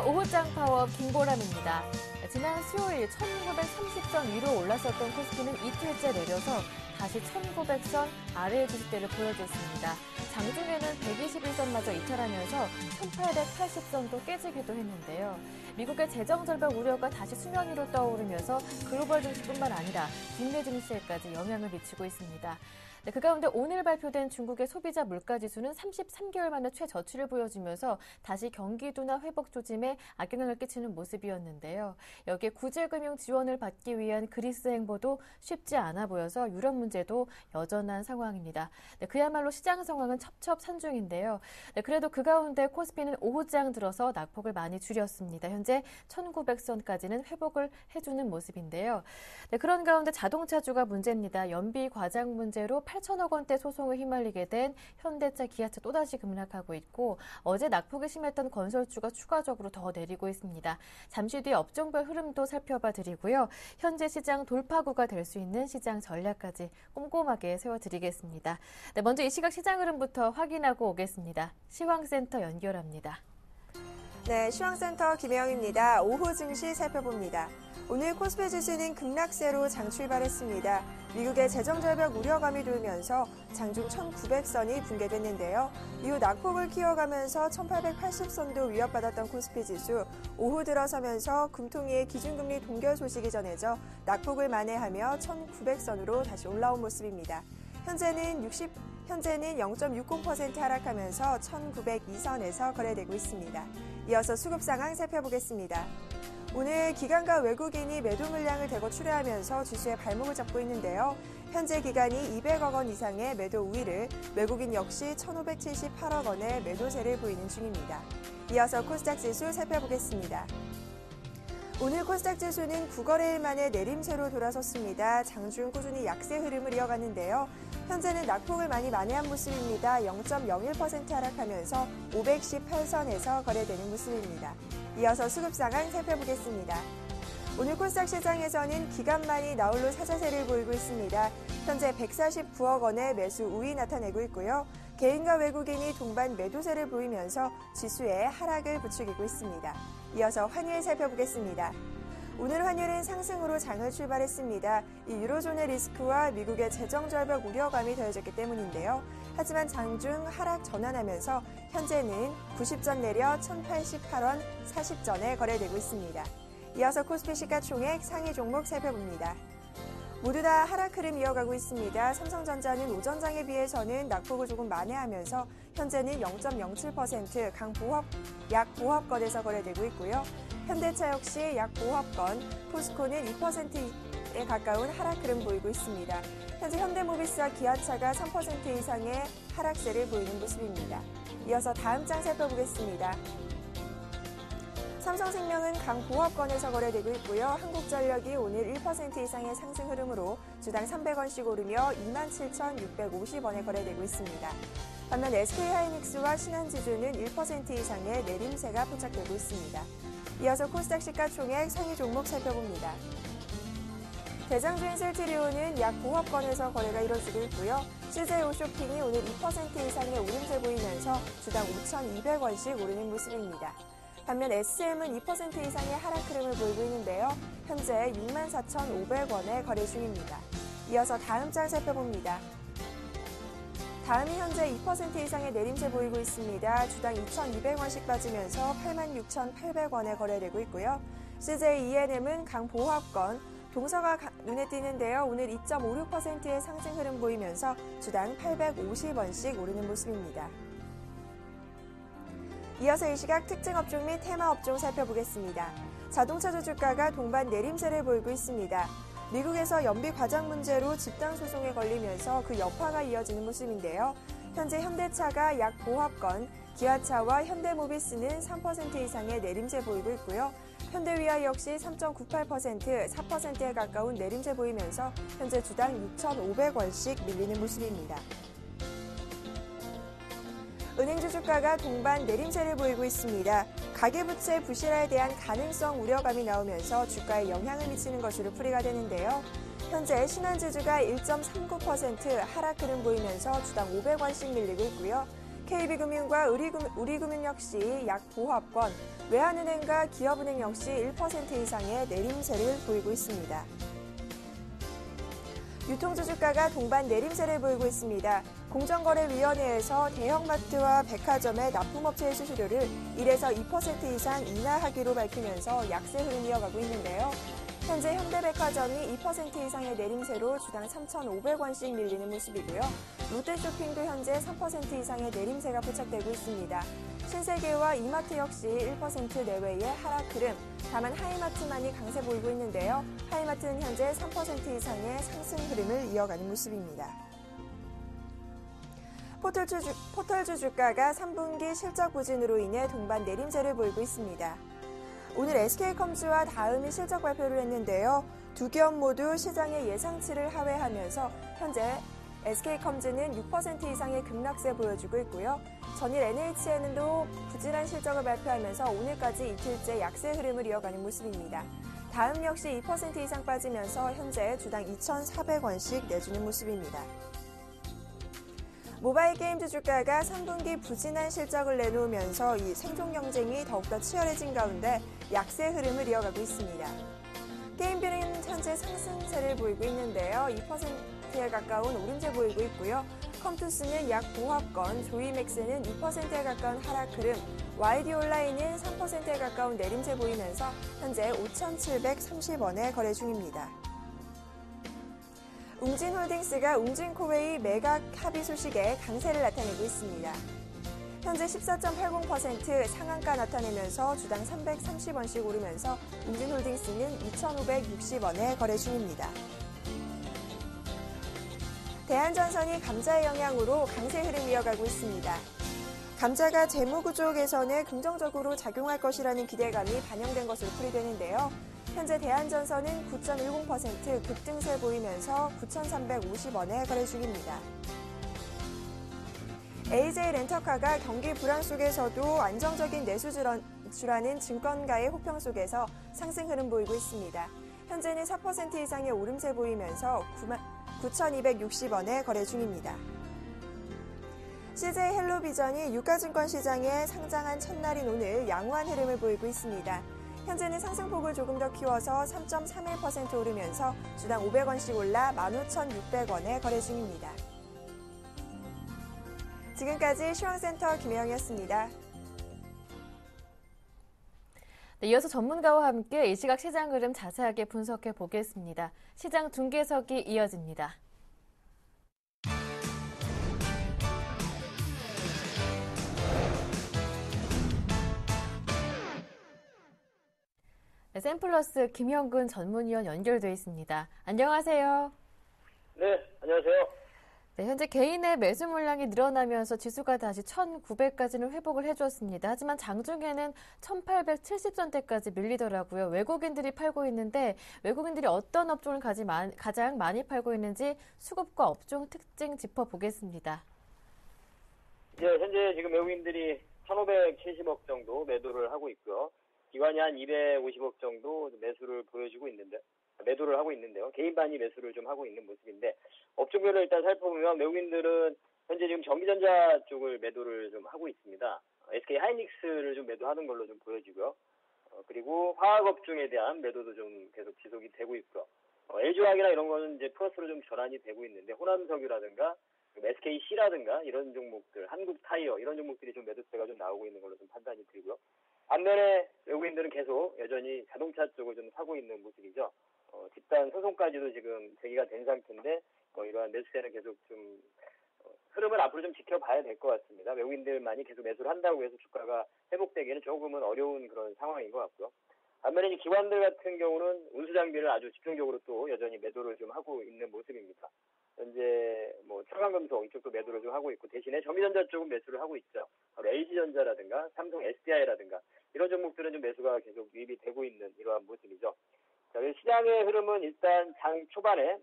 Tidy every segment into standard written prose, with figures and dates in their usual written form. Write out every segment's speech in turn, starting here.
안녕하세요. 오후장 파워 김보람입니다. 지난 수요일 1930선 위로 올랐었던 코스피는 이틀째 내려서 다시 1900선 아래의 지지대를 보여줬습니다. 장중에는 121선마저 이탈하면서 1880선도 깨지기도 했는데요. 미국의 재정 절벽 우려가 다시 수면 위로 떠오르면서 글로벌 증시뿐만 아니라 국내 증시에까지 영향을 미치고 있습니다. 그 가운데 오늘 발표된 중국의 소비자 물가지수는 33개월 만에 최저치를 보여주면서 다시 경기도나 회복 조짐에 악영향을 끼치는 모습이었는데요. 여기에 구제금융 지원을 받기 위한 그리스 행보도 쉽지 않아 보여서 유럽 문제도 여전한 상황입니다. 그야말로 시장 상황은 첩첩산중인데요. 그래도 그 가운데 코스피는 오후장 들어서 낙폭을 많이 줄였습니다. 현재 1900선까지는 회복을 해주는 모습인데요. 그런 가운데 자동차주가 문제입니다. 연비 과장 문제로 8천억 원대 소송을 휘말리게 된 현대차, 기아차 또다시 급락하고 있고 어제 낙폭이 심했던 건설주가 추가적으로 더 내리고 있습니다. 잠시 뒤에 업종별 흐름도 살펴봐 드리고요. 현재 시장 돌파구가 될 수 있는 시장 전략까지 꼼꼼하게 세워드리겠습니다. 먼저 이 시각 시장 흐름부터 확인하고 오겠습니다. 시황센터 연결합니다. 네, 시황센터 김혜영입니다. 오후 증시 살펴봅니다. 오늘 코스피 지수는 급락세로 장 출발했습니다. 미국의 재정절벽 우려감이 돌면서 장중 1900선이 붕괴됐는데요. 이후 낙폭을 키워가면서 1880선도 위협받았던 코스피 지수, 오후 들어서면서 금통위의 기준금리 동결 소식이 전해져 낙폭을 만회하며 1900선으로 다시 올라온 모습입니다. 현재는 0.60% 하락하면서 1902선에서 거래되고 있습니다. 이어서 수급 상황 살펴보겠습니다. 오늘 기관과 외국인이 매도 물량을 대거 출회하면서 지수의 발목을 잡고 있는데요. 현재 기관이 200억 원 이상의 매도 우위를, 외국인 역시 1,578억 원의 매도세를 보이는 중입니다. 이어서 코스닥 지수 살펴보겠습니다. 오늘 코스닥 지수는 9거래일 만에 내림세로 돌아섰습니다. 장중 꾸준히 약세 흐름을 이어갔는데요. 현재는 낙폭을 많이 만회한 모습입니다. 0.01% 하락하면서 518선에서 거래되는 모습입니다. 이어서 수급 상황 살펴보겠습니다. 오늘 코스닥 시장에서는 기관만이 나홀로 사자세를 보이고 있습니다. 현재 149억 원의 매수 우위 나타내고 있고요. 개인과 외국인이 동반 매도세를 보이면서 지수에 하락을 부추기고 있습니다. 이어서 환율 살펴보겠습니다. 오늘 환율은 상승으로 장을 출발했습니다. 이 유로존의 리스크와 미국의 재정절벽 우려감이 더해졌기 때문인데요. 하지만 장중 하락 전환하면서 현재는 90전 내려 1088원 40전에 거래되고 있습니다. 이어서 코스피 시가총액 상위 종목 살펴봅니다. 모두 다 하락 흐름 이어가고 있습니다. 삼성전자는 오전장에 비해서는 낙폭을 조금 만회하면서 현재는 0.07% 약 보합권에서 거래되고 있고요. 현대차 역시 약 보합권, 포스코는 2%에 가까운 하락 흐름 보이고 있습니다. 현재 현대모비스와 기아차가 3% 이상의 하락세를 보이는 모습입니다. 이어서 다음 장 살펴보겠습니다. 삼성생명은 강보합권에서 거래되고 있고요. 한국전력이 오늘 1% 이상의 상승 흐름으로 주당 300원씩 오르며 27,650원에 거래되고 있습니다. 반면 SK하이닉스와 신한지주는 1% 이상의 내림세가 포착되고 있습니다. 이어서 코스닥 시가총액 상위 종목 살펴봅니다. 대장주인 셀트리온은 약 보합권에서 거래가 이뤄지고 있고요. CJ오쇼핑이 오늘 2% 이상의 오름세 보이면서 주당 5,200원씩 오르는 모습입니다. 반면 SM은 2% 이상의 하락 흐름을 보이고 있는데요. 현재 64,500원에 거래 중입니다. 이어서 다음 장 살펴봅니다. 다음이 현재 2% 이상의 내림세 보이고 있습니다. 주당 2,200원씩 빠지면서 86,800원에 거래되고 있고요. CJ-ENM은 강보합권, 동서가 눈에 띄는데요. 오늘 2.56%의 상승 흐름 보이면서 주당 850원씩 오르는 모습입니다. 이어서 이 시각 특징 업종 및 테마 업종 살펴보겠습니다. 자동차주 주가가 동반 내림세를 보이고 있습니다. 미국에서 연비 과장 문제로 집단 소송에 걸리면서 그 여파가 이어지는 모습인데요. 현재 현대차가 약 보합권, 기아차와 현대모비스는 3% 이상의 내림세 보이고 있고요. 현대위아 역시 3.98%, 4%에 가까운 내림세 보이면서 현재 주당 6,500원씩 밀리는 모습입니다. 은행주 주가가 동반 내림세를 보이고 있습니다. 가계부채 부실화에 대한 가능성 우려감이 나오면서 주가에 영향을 미치는 것으로 풀이가 되는데요. 현재 신한지주가 1.39% 하락 흐름 보이면서 주당 500원씩 밀리고 있고요. KB금융과 우리금융 역시 약 보합권, 외환은행과 기업은행 역시 1% 이상의 내림세를 보이고 있습니다. 유통주 주가가 동반 내림세를 보이고 있습니다. 공정거래위원회에서 대형마트와 백화점의 납품업체의 수수료를 1에서 2% 이상 인하하기로 밝히면서 약세 흐름이 이어가고 있는데요. 현재 현대백화점이 2% 이상의 내림세로 주당 3,500원씩 밀리는 모습이고요. 롯데쇼핑도 현재 3% 이상의 내림세가 포착되고 있습니다. 신세계와 이마트 역시 1% 내외의 하락 흐름, 다만 하이마트만이 강세 보이고 있는데요. 하이마트는 현재 3% 이상의 상승 흐름을 이어가는 모습입니다. 포털주 주가가 3분기 실적 부진으로 인해 동반 내림세를 보이고 있습니다. 오늘 SK컴즈와 다음이 실적 발표를 했는데요. 두 기업 모두 시장의 예상치를 하회하면서 현재 SK컴즈는 6% 이상의 급락세 보여주고 있고요. 전일 NHN도 부진한 실적을 발표하면서 오늘까지 이틀째 약세 흐름을 이어가는 모습입니다. 다음 역시 2% 이상 빠지면서 현재 주당 2,400원씩 내주는 모습입니다. 모바일 게임주 주가가 3분기 부진한 실적을 내놓으면서 이 생존 경쟁이 더욱더 치열해진 가운데 약세 흐름을 이어가고 있습니다. 게임비는 현재 상승세를 보이고 있는데요. 2%에 가까운 오름세 보이고 있고요. 컴투스는 약 보합권, 조이맥스는 2%에 가까운 하락 흐름, YD 온라인은 3%에 가까운 내림세 보이면서 현재 5,730원에 거래 중입니다. 웅진홀딩스가 웅진코웨이 매각 합의 소식에 강세를 나타내고 있습니다. 현재 14.80% 상한가 나타내면서 주당 330원씩 오르면서 웅진홀딩스는 2,560원에 거래 중입니다. 대한전선이 감자의 영향으로 강세 흐름 이어가고 있습니다. 감자가 재무구조 개선에 긍정적으로 작용할 것이라는 기대감이 반영된 것으로 풀이되는데요. 현재 대한전선은 9.10% 급등세 보이면서 9,350원에 거래 중입니다. AJ 렌터카가 경기 불안 속에서도 안정적인 내수주라는 증권가의 호평 속에서 상승 흐름 보이고 있습니다. 현재는 4% 이상의 오름세 보이면서 9,260원에 거래 중입니다. CJ 헬로비전이 유가증권 시장에 상장한 첫날인 오늘 양호한 흐름을 보이고 있습니다. 현재는 상승폭을 조금 더 키워서 3.31% 오르면서 주당 500원씩 올라 15,600원에 거래 중입니다. 지금까지 시황센터 김혜영이었습니다. 네, 이어서 전문가와 함께 이 시각 시장 흐름 자세하게 분석해 보겠습니다. 시장 중계석이 이어집니다. 네, 샘플러스 김형근 전문위원 연결돼 있습니다. 안녕하세요. 네, 안녕하세요. 네, 현재 개인의 매수 물량이 늘어나면서 지수가 다시 1,900까지는 회복을 해줬습니다. 하지만 장중에는 1,870선대까지 밀리더라고요. 외국인들이 팔고 있는데 외국인들이 어떤 업종을 가장 많이 팔고 있는지 수급과 업종 특징 짚어보겠습니다. 네, 현재 지금 외국인들이 1,570억 정도 매도를 하고 있고요. 기관이 한 250억 정도 매도를 하고 있는데요. 개인반이 매수를 좀 하고 있는 모습인데, 업종별로 일단 살펴보면 외국인들은 현재 지금 전기전자 쪽을 매도를 좀 하고 있습니다. SK 하이닉스를 좀 매도하는 걸로 좀 보여지고요. 그리고 화학업종에 대한 매도도 좀 계속 지속이 되고 있고요. LG화학이나 이런 거는 이제 플러스로 좀 전환이 되고 있는데, 호남석유라든가 SKC라든가 이런 종목들, 한국타이어 이런 종목들이 좀 매도세가 좀 나오고 있는 걸로 좀 판단이 들고요. 반면에 외국인들은 계속 여전히 자동차 쪽을 좀 사고 있는 모습이죠. 집단 소송까지도 지금 제기가 된 상태인데 이러한 매수세는 계속 좀 흐름을 앞으로 좀 지켜봐야 될 것 같습니다. 외국인들만이 계속 매수를 한다고 해서 주가가 회복되기는 조금은 어려운 그런 상황인 것 같고요. 반면에 이 기관들 같은 경우는 운수장비를 아주 집중적으로 또 여전히 매도를 좀 하고 있는 모습입니다. 현재 철강금속 이쪽도 매도를 좀 하고 있고, 대신에 전기전자 쪽은 매수를 하고 있죠. 바로 LG전자라든가 삼성 SDI라든가 이런 종목들은 좀 매수가 계속 유입이 되고 있는 이러한 모습이죠. 자, 시장의 흐름은 일단 장 초반에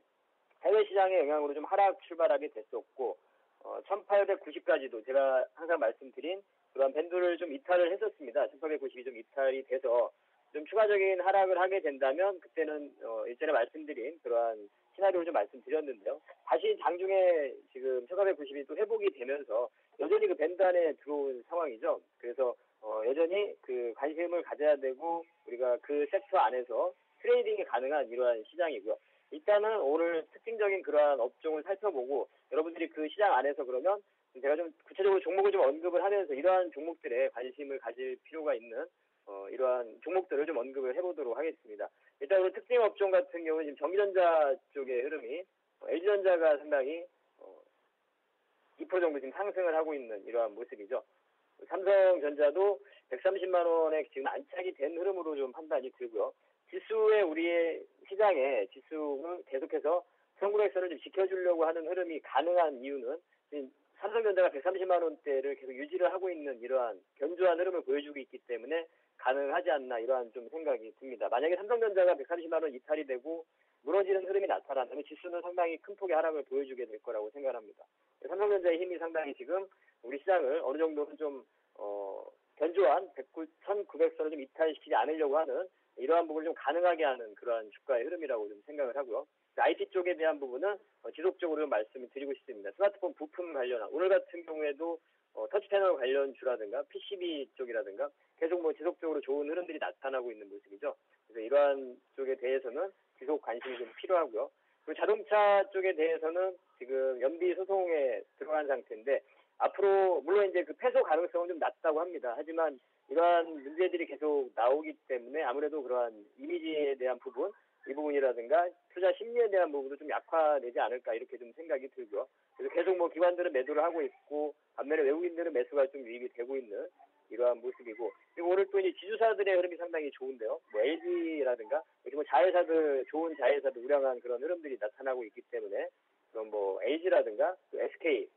해외 시장의 영향으로 좀 하락 출발하게 됐었고, 1890까지도 제가 항상 말씀드린 그런 밴드를 좀 이탈을 했었습니다. 1890이 좀 이탈이 돼서 좀 추가적인 하락을 하게 된다면 그때는 일전에 말씀드린 그러한 시나리오를 좀 말씀드렸는데요. 다시 장중에 지금 1590이 또 회복이 되면서 여전히 그 밴드 안에 들어온 상황이죠. 그래서 여전히 그 관심을 가져야 되고 우리가 그 섹터 안에서 트레이딩이 가능한 이러한 시장이고요. 일단은 오늘 특징적인 그러한 업종을 살펴보고 여러분들이 그 시장 안에서 그러면 제가 좀 구체적으로 종목을 좀 언급을 하면서 이러한 종목들에 관심을 가질 필요가 있는 이러한 종목들을 좀 언급을 해보도록 하겠습니다. 일단 오늘 특징 업종 같은 경우는 지금 전기전자 쪽의 흐름이 LG전자가 상당히 2% 정도 지금 상승을 하고 있는 이러한 모습이죠. 삼성전자도 130만 원에 지금 안착이 된 흐름으로 좀 판단이 들고요. 지수의 우리의 시장에 지수는 계속해서 1900선을 좀 지켜주려고 하는 흐름이 가능한 이유는 삼성전자가 130만 원대를 계속 유지를 하고 있는 이러한 견조한 흐름을 보여주고 있기 때문에 가능하지 않나 이러한 좀 생각이 듭니다. 만약에 삼성전자가 130만 원 이탈이 되고 무너지는 흐름이 나타난다면 지수는 상당히 큰 폭의 하락을 보여주게 될 거라고 생각합니다. 삼성전자의 힘이 상당히 지금 우리 시장을 어느 정도는 좀 견조한 1900선을 좀 이탈시키지 않으려고 하는 이러한 부분을 좀 가능하게 하는 그러한 주가의 흐름이라고 좀 생각을 하고요. IT 쪽에 대한 부분은 지속적으로 말씀을 드리고 싶습니다. 스마트폰 부품 관련한 오늘 같은 경우에도 터치 패널 관련주라든가 PCB 쪽이라든가 계속 지속적으로 좋은 흐름들이 나타나고 있는 모습이죠. 그래서 이러한 쪽에 대해서는 지속 관심이 좀 필요하고요. 그리고 자동차 쪽에 대해서는 지금 연비 소송에 들어간 상태인데 앞으로 물론 이제 그 패소 가능성은 좀 낮다고 합니다. 하지만 이러한 문제들이 계속 나오기 때문에 아무래도 그러한 이미지에 대한 부분, 이 부분이라든가 투자 심리에 대한 부분도 좀 약화되지 않을까 이렇게 좀 생각이 들고요. 그래서 계속 기관들은 매도를 하고 있고 반면에 외국인들은 매수가 좀 유입이 되고 있는 이러한 모습이고 그리고 오늘 또 이제 지주사들의 흐름이 상당히 좋은데요. LG라든가 이렇게 자회사들 좋은 자회사들 우량한 그런 흐름들이 나타나고 있기 때문에 그런 LG라든가 또 SK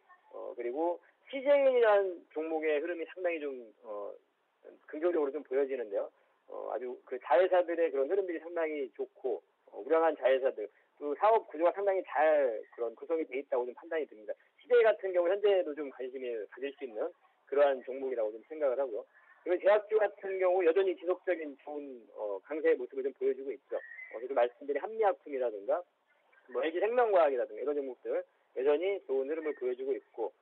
그리고 CJ라는 종목의 흐름이 상당히 좀 긍정적으로 좀 보여지는데요. 아주 그 자회사들의 그런 흐름들이 상당히 좋고 우량한 자회사들 또 사업 구조가 상당히 잘 그런 구성이 돼 있다고 좀 판단이 듭니다. CJ 같은 경우 현재도 좀 관심을 가질 수 있는 그러한 종목이라고 좀 생각을 하고요. 그리고 제약주 같은 경우 여전히 지속적인 좋은 강세의 모습을 좀 보여주고 있죠. 그래서 말씀드린 한미약품이라든가 LG생명과학이라든가 이런 종목들 여전히 좋은 흐름을 보여주고 있고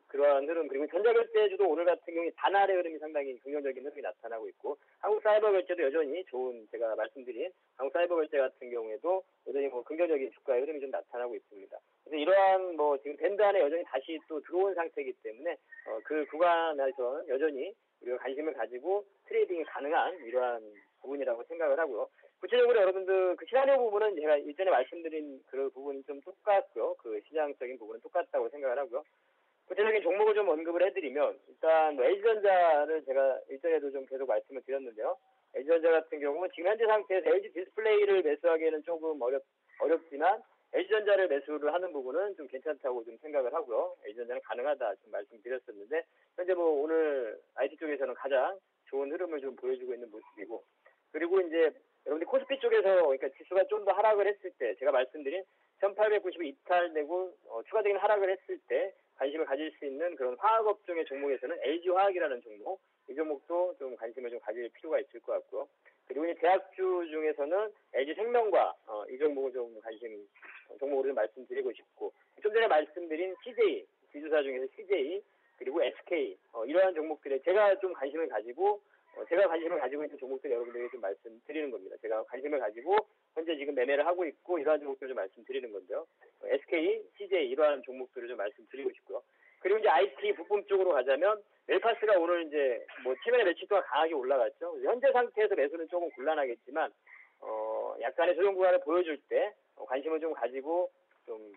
그러한 흐름 그리고 전자결제주도 오늘 같은 경우에 단알의 흐름이 상당히 긍정적인 흐름이 나타나고 있고 한국사이버결제도 여전히 좋은 제가 말씀드린 한국사이버결제 같은 경우에도 여전히 긍정적인 주가의 흐름이 좀 나타나고 있습니다. 그래서 이러한 지금 밴드 안에 여전히 다시 또 들어온 상태이기 때문에 그 구간에서는 여전히 우리가 관심을 가지고 트레이딩이 가능한 이러한 부분이라고 생각을 하고요. 구체적으로 여러분들 그 시나리오 부분은 제가 일전에 말씀드린 그 부분이 좀 똑같고요. 그 시장적인 부분은 똑같다고 생각을 하고요. 구체적인 종목을 좀 언급을 해드리면 일단 LG전자를 제가 일전에도 좀 계속 말씀을 드렸는데요. LG전자 같은 경우는 지금 현재 상태에서 LG 디스플레이를 매수하기에는 조금 어렵지만 LG전자를 매수를 하는 부분은 좀 괜찮다고 좀 생각을 하고요. LG전자는 가능하다 좀 말씀드렸었는데 현재 오늘 IT 쪽에서는 가장 좋은 흐름을 좀 보여주고 있는 모습이고 그리고 이제 여러분들 코스피 쪽에서 그러니까 지수가 좀 더 하락을 했을 때 제가 말씀드린 1890이 이탈되고 추가적인 하락을 했을 때 관심을 가질 수 있는 그런 화학업종의 종목에서는 LG화학이라는 종목, 이 종목도 좀 관심을 좀 가질 필요가 있을 것 같고요. 그리고 이제 대학주 중에서는 LG생명과 이 종목을 좀 종목으로 좀 말씀드리고 싶고 좀 전에 말씀드린 CJ, 지주사 중에서 CJ 그리고 SK 이러한 종목들에 제가 좀 관심을 가지고 있는 종목들 여러분들에게 좀 말씀드리는 겁니다. 제가 관심을 가지고 현재 지금 매매를 하고 있고 이러한 종목들을 좀 말씀드리는 건데요. SK, CJ 이러한 종목들을 좀 말씀드리고 싶고요. 그리고 이제 IT 부품 쪽으로 가자면 웰파스가 오늘 이제 최근에 며칠 동안 강하게 올라갔죠. 현재 상태에서 매수는 조금 곤란하겠지만 약간의 조정 구간을 보여줄 때 관심을 좀 가지고 좀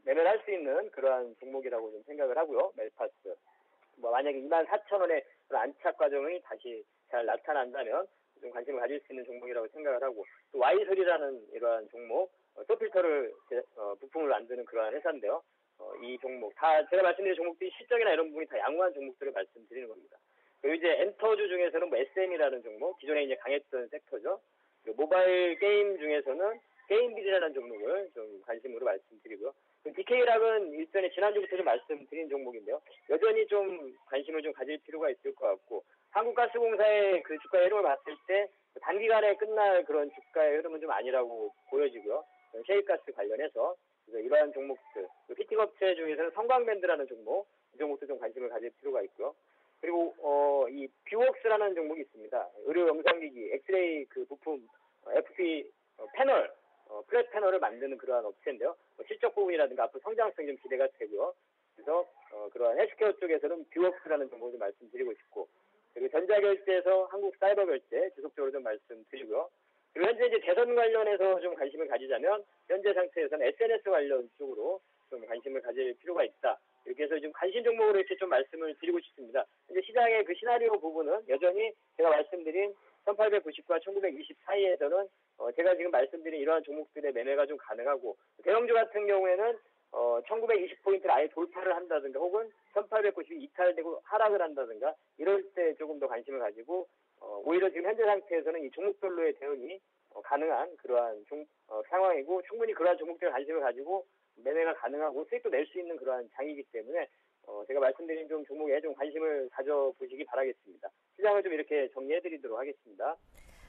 매매를 할 수 있는 그러한 종목이라고 좀 생각을 하고요. 웰파스. 만약에 24,000원의 안착 과정이 다시 잘 나타난다면 좀 관심을 가질 수 있는 종목이라고 생각을 하고 또 Y솔이라는 이러한 종목 소필터를 부품을 만드는 그러한 회사인데요. 이 종목 다 제가 말씀드린 종목들이 실적이나 이런 부분이 다 양호한 종목들을 말씀드리는 겁니다. 그리고 이제 엔터주 중에서는 SM이라는 종목 기존에 이제 강했던 섹터죠. 그리고 모바일 게임 중에서는 게임비즈라는 종목을 좀 관심으로 말씀드리고요. DK락은 일전에 지난주부터 좀 말씀드린 종목인데요. 여전히 좀 관심을 좀 가질 필요가 있을 것 같고 한국가스공사의 그 주가의 흐름을 봤을 때 단기간에 끝날 그런 주가의 흐름은 좀 아니라고 보여지고요. 셰일가스 관련해서 그래서 이러한 종목들, 피팅 업체 중에서는 성광밴드라는 종목, 이 종목도 좀 관심을 가질 필요가 있고요. 그리고 이 뷰웍스라는 종목이 있습니다. 의료 영상기기, 엑스레이 그 부품, FP 패널, 플랫 패널을 만드는 그러한 업체인데요. 실적 부분이라든가 앞으로 성장성이 좀 기대가 되고요. 그래서 그러한 헬스케어 쪽에서는 뷰웍스라는 종목을 좀 말씀드리고 싶고, 그리고 전자결제에서 한국사이버결제 지속적으로 좀 말씀드리고요. 그리고 현재 이제 대선 관련해서 좀 관심을 가지자면 현재 상태에서는 SNS 관련 쪽으로 좀 관심을 가질 필요가 있다. 이렇게 해서 좀 관심 종목으로 이렇게 좀 말씀을 드리고 싶습니다. 근데 시장의 그 시나리오 부분은 여전히 제가 말씀드린 1890과 1920 사이에서는 제가 지금 말씀드린 이러한 종목들의 매매가 좀 가능하고, 대형주 같은 경우에는 1920포인트를 아예 돌파를 한다든가 혹은 1890이 이탈되고 하락을 한다든가 이럴 때 조금 더 관심을 가지고 오히려 지금 현재 상태에서는 이 종목별로의 대응이 가능한 그러한 상황이고, 충분히 그러한 종목들에 관심을 가지고 매매가 가능하고 수익도 낼 수 있는 그러한 장이기 때문에 제가 말씀드린 좀 종목에 좀 관심을 가져보시기 바라겠습니다. 시장을 좀 이렇게 정리해드리도록 하겠습니다.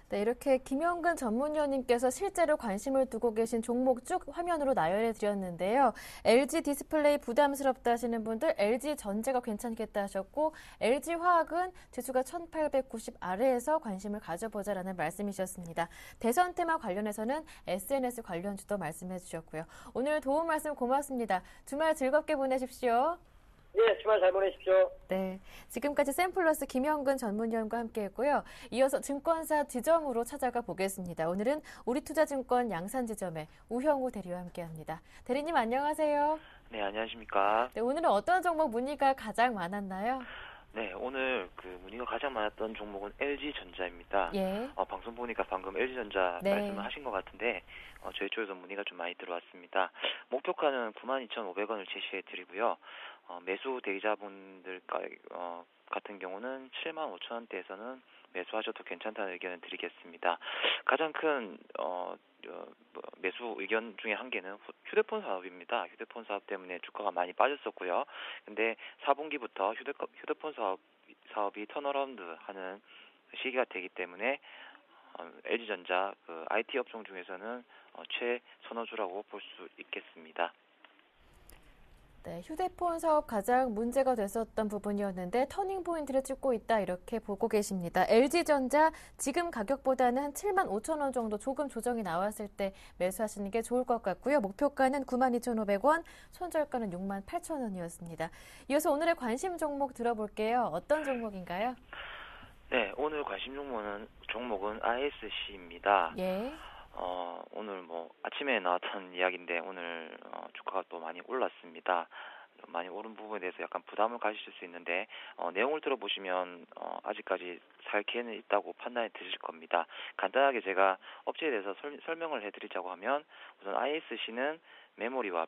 네, 이렇게 김영근 전문위원님께서 실제로 관심을 두고 계신 종목 쭉 화면으로 나열해 드렸는데요. LG 디스플레이 부담스럽다 하시는 분들 LG 전자가 괜찮겠다 하셨고, LG 화학은 지수가 1890 아래에서 관심을 가져보자라는 말씀이셨습니다. 대선 테마 관련해서는 SNS 관련주도 말씀해 주셨고요. 오늘 도움 말씀 고맙습니다. 주말 즐겁게 보내십시오. 네, 주말 잘 보내십시오. 네, 지금까지 샘플러스 김영근 전문위원과 함께했고요. 이어서 증권사 지점으로 찾아가 보겠습니다. 오늘은 우리투자증권 양산지점의 우형우 대리와 함께합니다. 대리님 안녕하세요. 네, 안녕하십니까. 네, 오늘은 어떤 종목 문의가 가장 많았나요? 네, 오늘 그 문의가 가장 많았던 종목은 LG전자입니다. 예. 방송 보니까 방금 LG전자 네. 말씀을 하신 것 같은데 저희 쪽에서 문의가 좀 많이 들어왔습니다. 목표가는 92,500원을 제시해 드리고요. 매수 대기자분들 같은 경우는 75,000원대에서는 매수하셔도 괜찮다는 의견을 드리겠습니다. 가장 큰 매수 의견 중에 한 개는 휴대폰 사업입니다. 휴대폰 사업 때문에 주가가 많이 빠졌었고요. 근데 4분기부터 휴대폰 사업이 턴어라운드 하는 시기가 되기 때문에 LG전자 그 IT 업종 중에서는 최선호주라고 볼 수 있겠습니다. 네, 휴대폰 사업 가장 문제가 됐었던 부분이었는데 터닝 포인트를 찍고 있다 이렇게 보고 계십니다. LG전자 지금 가격보다는 한 75,000원 정도 조금 조정이 나왔을 때 매수하시는 게 좋을 것 같고요. 목표가는 92,500원, 손절가는 68,000원이었습니다. 이어서 오늘의 관심 종목 들어볼게요. 어떤 종목인가요? 네, 오늘 관심 종목은 ISC입니다. 예. 오늘 아침에 나왔던 이야기인데 오늘 주가가 또 많이 올랐습니다. 많이 오른 부분에 대해서 약간 부담을 가지실 수 있는데 내용을 들어보시면 아직까지 살 기회는 있다고 판단이 드실 겁니다. 간단하게 제가 업체에 대해서 설명을 해드리자고 하면 우선 ISC는 메모리와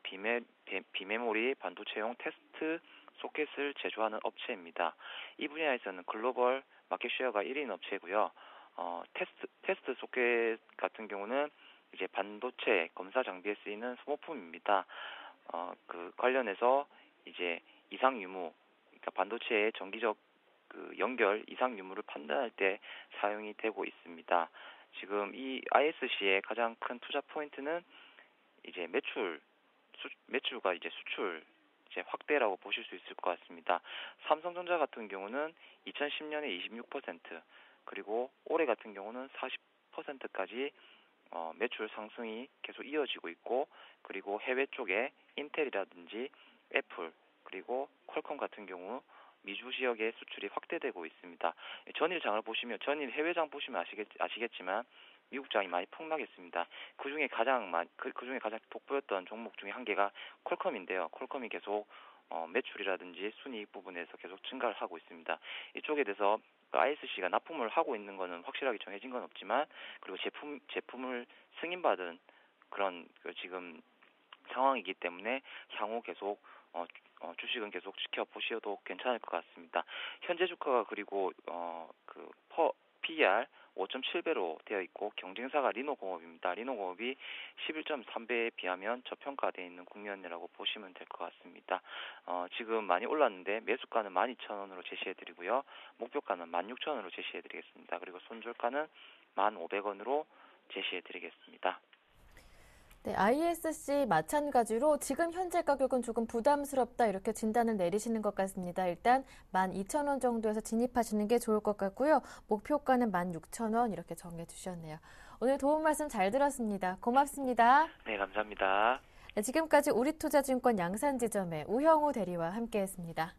비메모리 반도체용 테스트 소켓을 제조하는 업체입니다. 이 분야에서는 글로벌 마켓쉐어가 1위인 업체고요. 테스트 소켓 같은 경우는 이제 반도체 검사 장비에 쓰이는 소모품입니다. 그 관련해서 이제 이상 유무, 그러니까 반도체의 정기적 그 연결 이상 유무를 판단할 때 사용이 되고 있습니다. 지금 이 ISC의 가장 큰 투자 포인트는 이제 매출과 이제 수출 확대라고 보실 수 있을 것 같습니다. 삼성전자 같은 경우는 2010년에 26%, 그리고 올해 같은 경우는 40%까지 매출 상승이 계속 이어지고 있고, 그리고 해외 쪽에 인텔이라든지 애플 그리고 퀄컴 같은 경우 미주 지역의 수출이 확대되고 있습니다. 전일 해외장 보시면 아시겠지만 미국장이 많이 폭락했습니다. 그중에 가장 돋보였던 종목 중에 한 개가 퀄컴인데요. 퀄컴이 계속 매출이라든지 순이익 부분에서 계속 증가를 하고 있습니다. 이쪽에 대해서 ISC가 납품을 하고 있는 거는 확실하게 정해진 건 없지만, 그리고 제품을 승인받은 그런 지금 상황이기 때문에 향후 계속 주식은 계속 지켜보셔도 괜찮을 것 같습니다. 현재 주가가 그리고 PER 5.7배로 되어 있고 경쟁사가 리노공업입니다. 리노공업이 11.3배에 비하면 저평가되어 있는 국면이라고 보시면 될 것 같습니다. 지금 많이 올랐는데 매수가는 12,000원으로 제시해드리고요. 목표가는 16,000원으로 제시해드리겠습니다. 그리고 손절가는 1,500원으로 제시해드리겠습니다. 네, ISC 마찬가지로 지금 현재 가격은 조금 부담스럽다 이렇게 진단을 내리시는 것 같습니다. 일단 12,000원 정도에서 진입하시는 게 좋을 것 같고요. 목표가는 16,000원 이렇게 정해 주셨네요. 오늘 도움 말씀 잘 들었습니다. 고맙습니다. 네, 감사합니다. 네, 지금까지 우리투자증권 양산지점의 우형우 대리와 함께했습니다.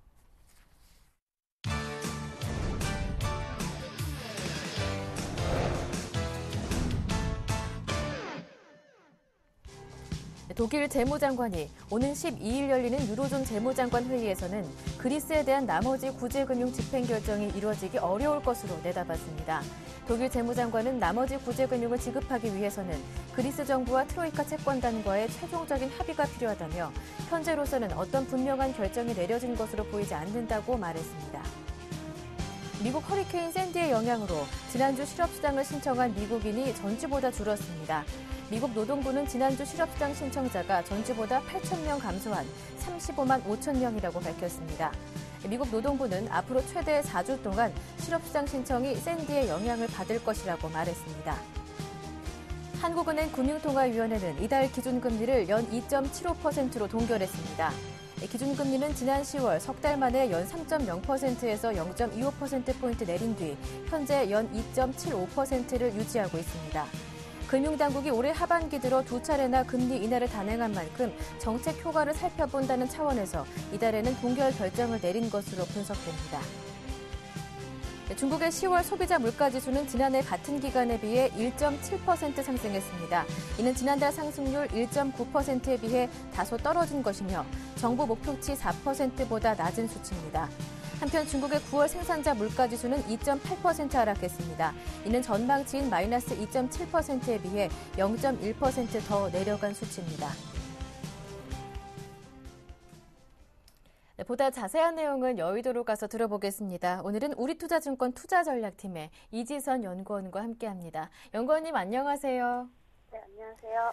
독일 재무장관이 오는 12일 열리는 유로존 재무장관 회의에서는 그리스에 대한 나머지 구제금융 집행 결정이 이루어지기 어려울 것으로 내다봤습니다. 독일 재무장관은 나머지 구제금융을 지급하기 위해서는 그리스 정부와 트로이카 채권단과의 최종적인 합의가 필요하다며 현재로서는 어떤 분명한 결정이 내려진 것으로 보이지 않는다고 말했습니다. 미국 허리케인 샌디의 영향으로 지난주 실업수당을 신청한 미국인이 전주보다 줄었습니다. 미국 노동부는 지난주 실업수당 신청자가 전주보다 8,000명 감소한 35만 5천 명이라고 밝혔습니다. 미국 노동부는 앞으로 최대 4주 동안 실업수당 신청이 샌디의 영향을 받을 것이라고 말했습니다. 한국은행 금융통화위원회는 이달 기준금리를 연 2.75%로 동결했습니다. 기준금리는 지난 10월 석 달 만에 연 3.0%에서 0.25%포인트 내린 뒤 현재 연 2.75%를 유지하고 있습니다. 금융당국이 올해 하반기 들어 두 차례나 금리 인하를 단행한 만큼 정책 효과를 살펴본다는 차원에서 이달에는 동결 결정을 내린 것으로 분석됩니다. 중국의 10월 소비자 물가지수는 지난해 같은 기간에 비해 1.7% 상승했습니다. 이는 지난달 상승률 1.9%에 비해 다소 떨어진 것이며 정부 목표치 4%보다 낮은 수치입니다. 한편 중국의 9월 생산자 물가지수는 2.8% 하락했습니다. 이는 전망치인 마이너스 2.7%에 비해 0.1% 더 내려간 수치입니다. 네, 보다 자세한 내용은 여의도로 가서 들어보겠습니다. 오늘은 우리투자증권 투자전략팀의 이지선 연구원과 함께합니다. 연구원님 안녕하세요. 네, 안녕하세요.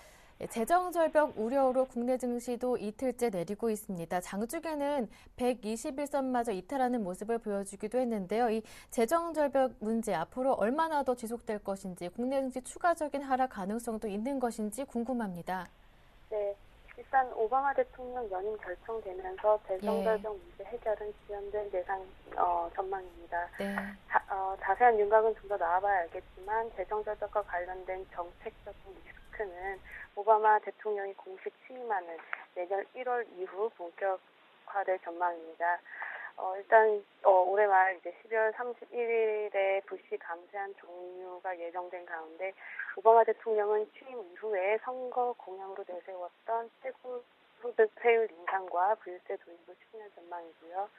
재정절벽 우려로 국내 증시도 이틀째 내리고 있습니다. 장중에는 121선마저 이탈하는 모습을 보여주기도 했는데요. 이 재정절벽 문제 앞으로 얼마나 더 지속될 것인지, 국내 증시 추가적인 하락 가능성도 있는 것인지 궁금합니다. 네, 일단 오바마 대통령 연임 결정되면서 재정절벽 문제 해결은 지연된 예상 전망입니다. 네. 자세한 윤곽은 좀 더 나와봐야 알겠지만 재정절벽과 관련된 정책적인 리스크는 오바마 대통령이 공식 취임하는 내년 1월 이후 본격화될 전망입니다. 일단 올해 말 이제 12월 31일에 부시 감세안 종료가 예정된 가운데 오바마 대통령은 취임 이후에 선거 공약으로 내세웠던 최고 소득세율 인상과 부유세 도입을 추진할 전망이고요.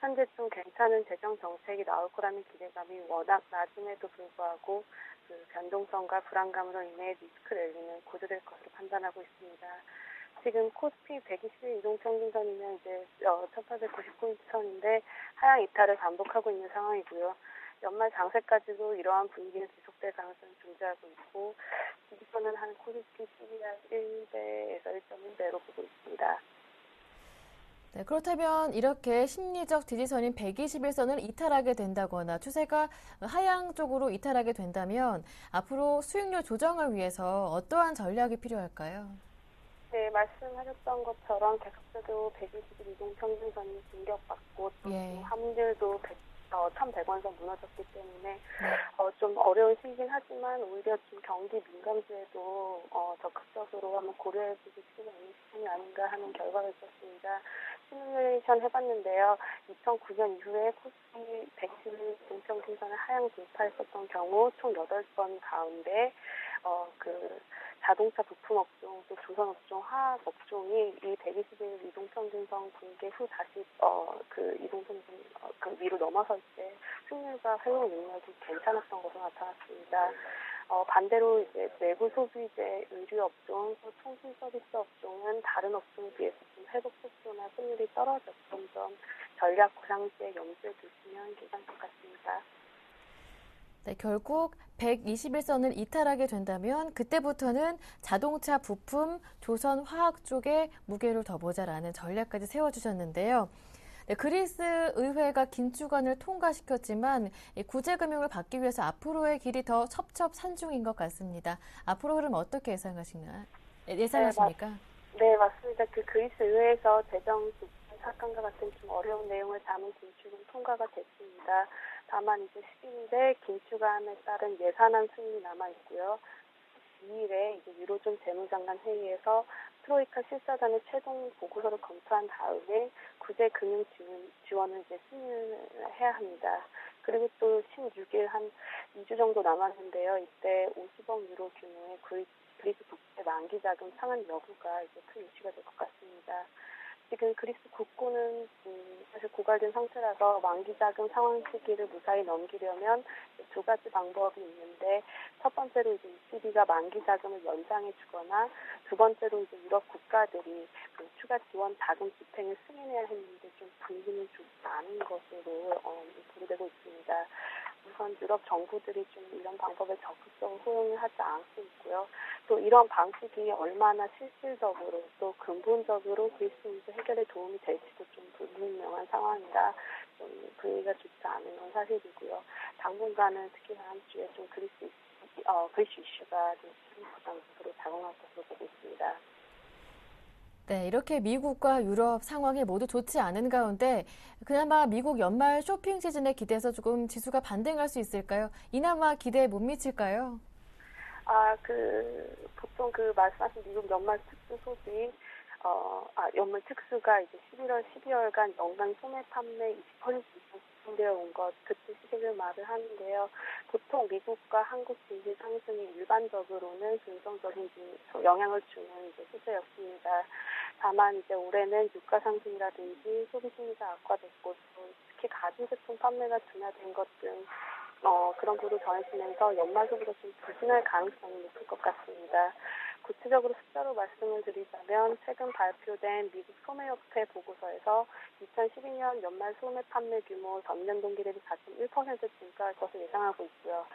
현재 좀 괜찮은 재정 정책이 나올 거라는 기대감이 워낙 낮음에도 불구하고 그 변동성과 불안감으로 인해 리스크 랠리는 고조될 것으로 판단하고 있습니다. 지금 코스피 120일 이동평균선이면 이제 1899포인트 선인데 하향 이탈을 반복하고 있는 상황이고요. 연말 장세까지도 이러한 분위기는 지속될 가능성이 존재하고 있고 지지선은 한 코스피 12월 1배에서 1.1배로 보고 있습니다. 네, 그렇다면 이렇게 심리적 지지선인 121선을 이탈하게 된다거나 추세가 하향 쪽으로 이탈하게 된다면 앞으로 수익률 조정을 위해서 어떠한 전략이 필요할까요? 네, 말씀하셨던 것처럼 계속적으로 120일 이동평균선이 공격받고 또 환율도 1,100원선 무너졌기 때문에 좀 어려운 시기긴 하지만 오히려 좀 경기 민감주에도 적극적으로 한번 고려해보실 필요가 있는 시점이 아닌가 하는 결과가 있었습니다. 시뮬레이션 해봤는데요. 2009년 이후에 코스피 110일 동평균선을 하향 돌파했었던 경우 총 8번 가운데 자동차 부품 업종, 또 조선 업종, 화학 업종이 이 120일 이동평균선 붕괴 후 다시 이동평균 위로 넘어설 때 수익률과 회복 능력이 괜찮았던 것으로 나타났습니다. 반대로 이제 외부 소비재, 의류 업종, 또 통신 서비스 업종은 다른 업종에 비해서 좀 회복 속도나 수익률이 떨어졌던 점 전략 구상시에 염두에 두시면 괜찮을 것 같습니다. 네, 결국 121선을 이탈하게 된다면 그때부터는 자동차 부품, 조선 화학 쪽에 무게를 더 보자라는 전략까지 세워주셨는데요. 네, 그리스 의회가 긴축안을 통과시켰지만 구제금융을 받기 위해서 앞으로의 길이 더 첩첩산중인 것 같습니다. 앞으로 흐름 어떻게 예상하시나요? 예상하십니까? 네, 맞습니다. 그 그리스 의회에서 재정 사건과 같은 좀 어려운 내용을 담은 긴축은 통과가 됐습니다. 다만 이제 11일에 긴축안에 따른 예산안 승인이 남아 있고요. 2일에 이제 유로존 재무장관 회의에서 트로이카 실사단의 최종 보고서를 검토한 다음에 구제 금융 지원을 이제 승인을 해야 합니다. 그리고 또 16일 한 2주 정도 남았는데요. 이때 50억 유로 규모의 그리스 국제 만기 자금 상환 여부가 이제 큰 이슈가 될 것 같습니다. 지금 그리스 국고는 사실 고갈된 상태라서 만기 자금 상환 시기를 무사히 넘기려면 두 가지 방법이 있는데, 첫 번째로 이제 ECB가 만기 자금을 연장해 주거나, 두 번째로 이제 유럽 국가들이 그 추가 지원 자금 집행을 승인해야 했는데 좀 분위기는 좋지 않은 것으로 보도되고 있습니다. 우선 유럽 정부들이 좀 이런 방법에 적극적으로 호응을 하지 않고 있고요. 또 이런 방식이 얼마나 실질적으로 또 근본적으로 그리스 문제 해결에 도움이 될지도 좀 불분명한 상황이라 좀 분위기가 좋지 않은 건 사실이고요. 당분간은 특히 다음 주에 좀 그리스 이슈가 좀 부담으로 작용할 것으로 보고 있습니다. 네, 이렇게 미국과 유럽 상황이 모두 좋지 않은 가운데 그나마 미국 연말 쇼핑 시즌에 기대해서 조금 지수가 반등할 수 있을까요? 이나마 기대에 못 미칠까요? 보통 말씀하신 미국 연말 특수 소비, 연말 특수가 이제 11월, 12월간 연간 소매 판매 20% 이상 집중되어 온 것, 그때 시기를 말을 하는데요. 보통 미국과 한국 증시 상승이 일반적으로는 긍정적인 영향을 주는 이제 시세였습니다. 다만 이제 올해는 유가 상승이라든지 소비 심리가 악화됐고, 특히 가전제품 판매가 둔화된 것 등 그런 부분도 더해지면서 연말 소비가 좀 부진할 가능성이 높을 것 같습니다. 구체적으로 숫자로 말씀을 드리자면 최근 발표된 미국 소매협회 보고서에서 2012년 연말 소매 판매 규모 전년 동기 대비 4.1% 증가할 것을 예상하고 있고요.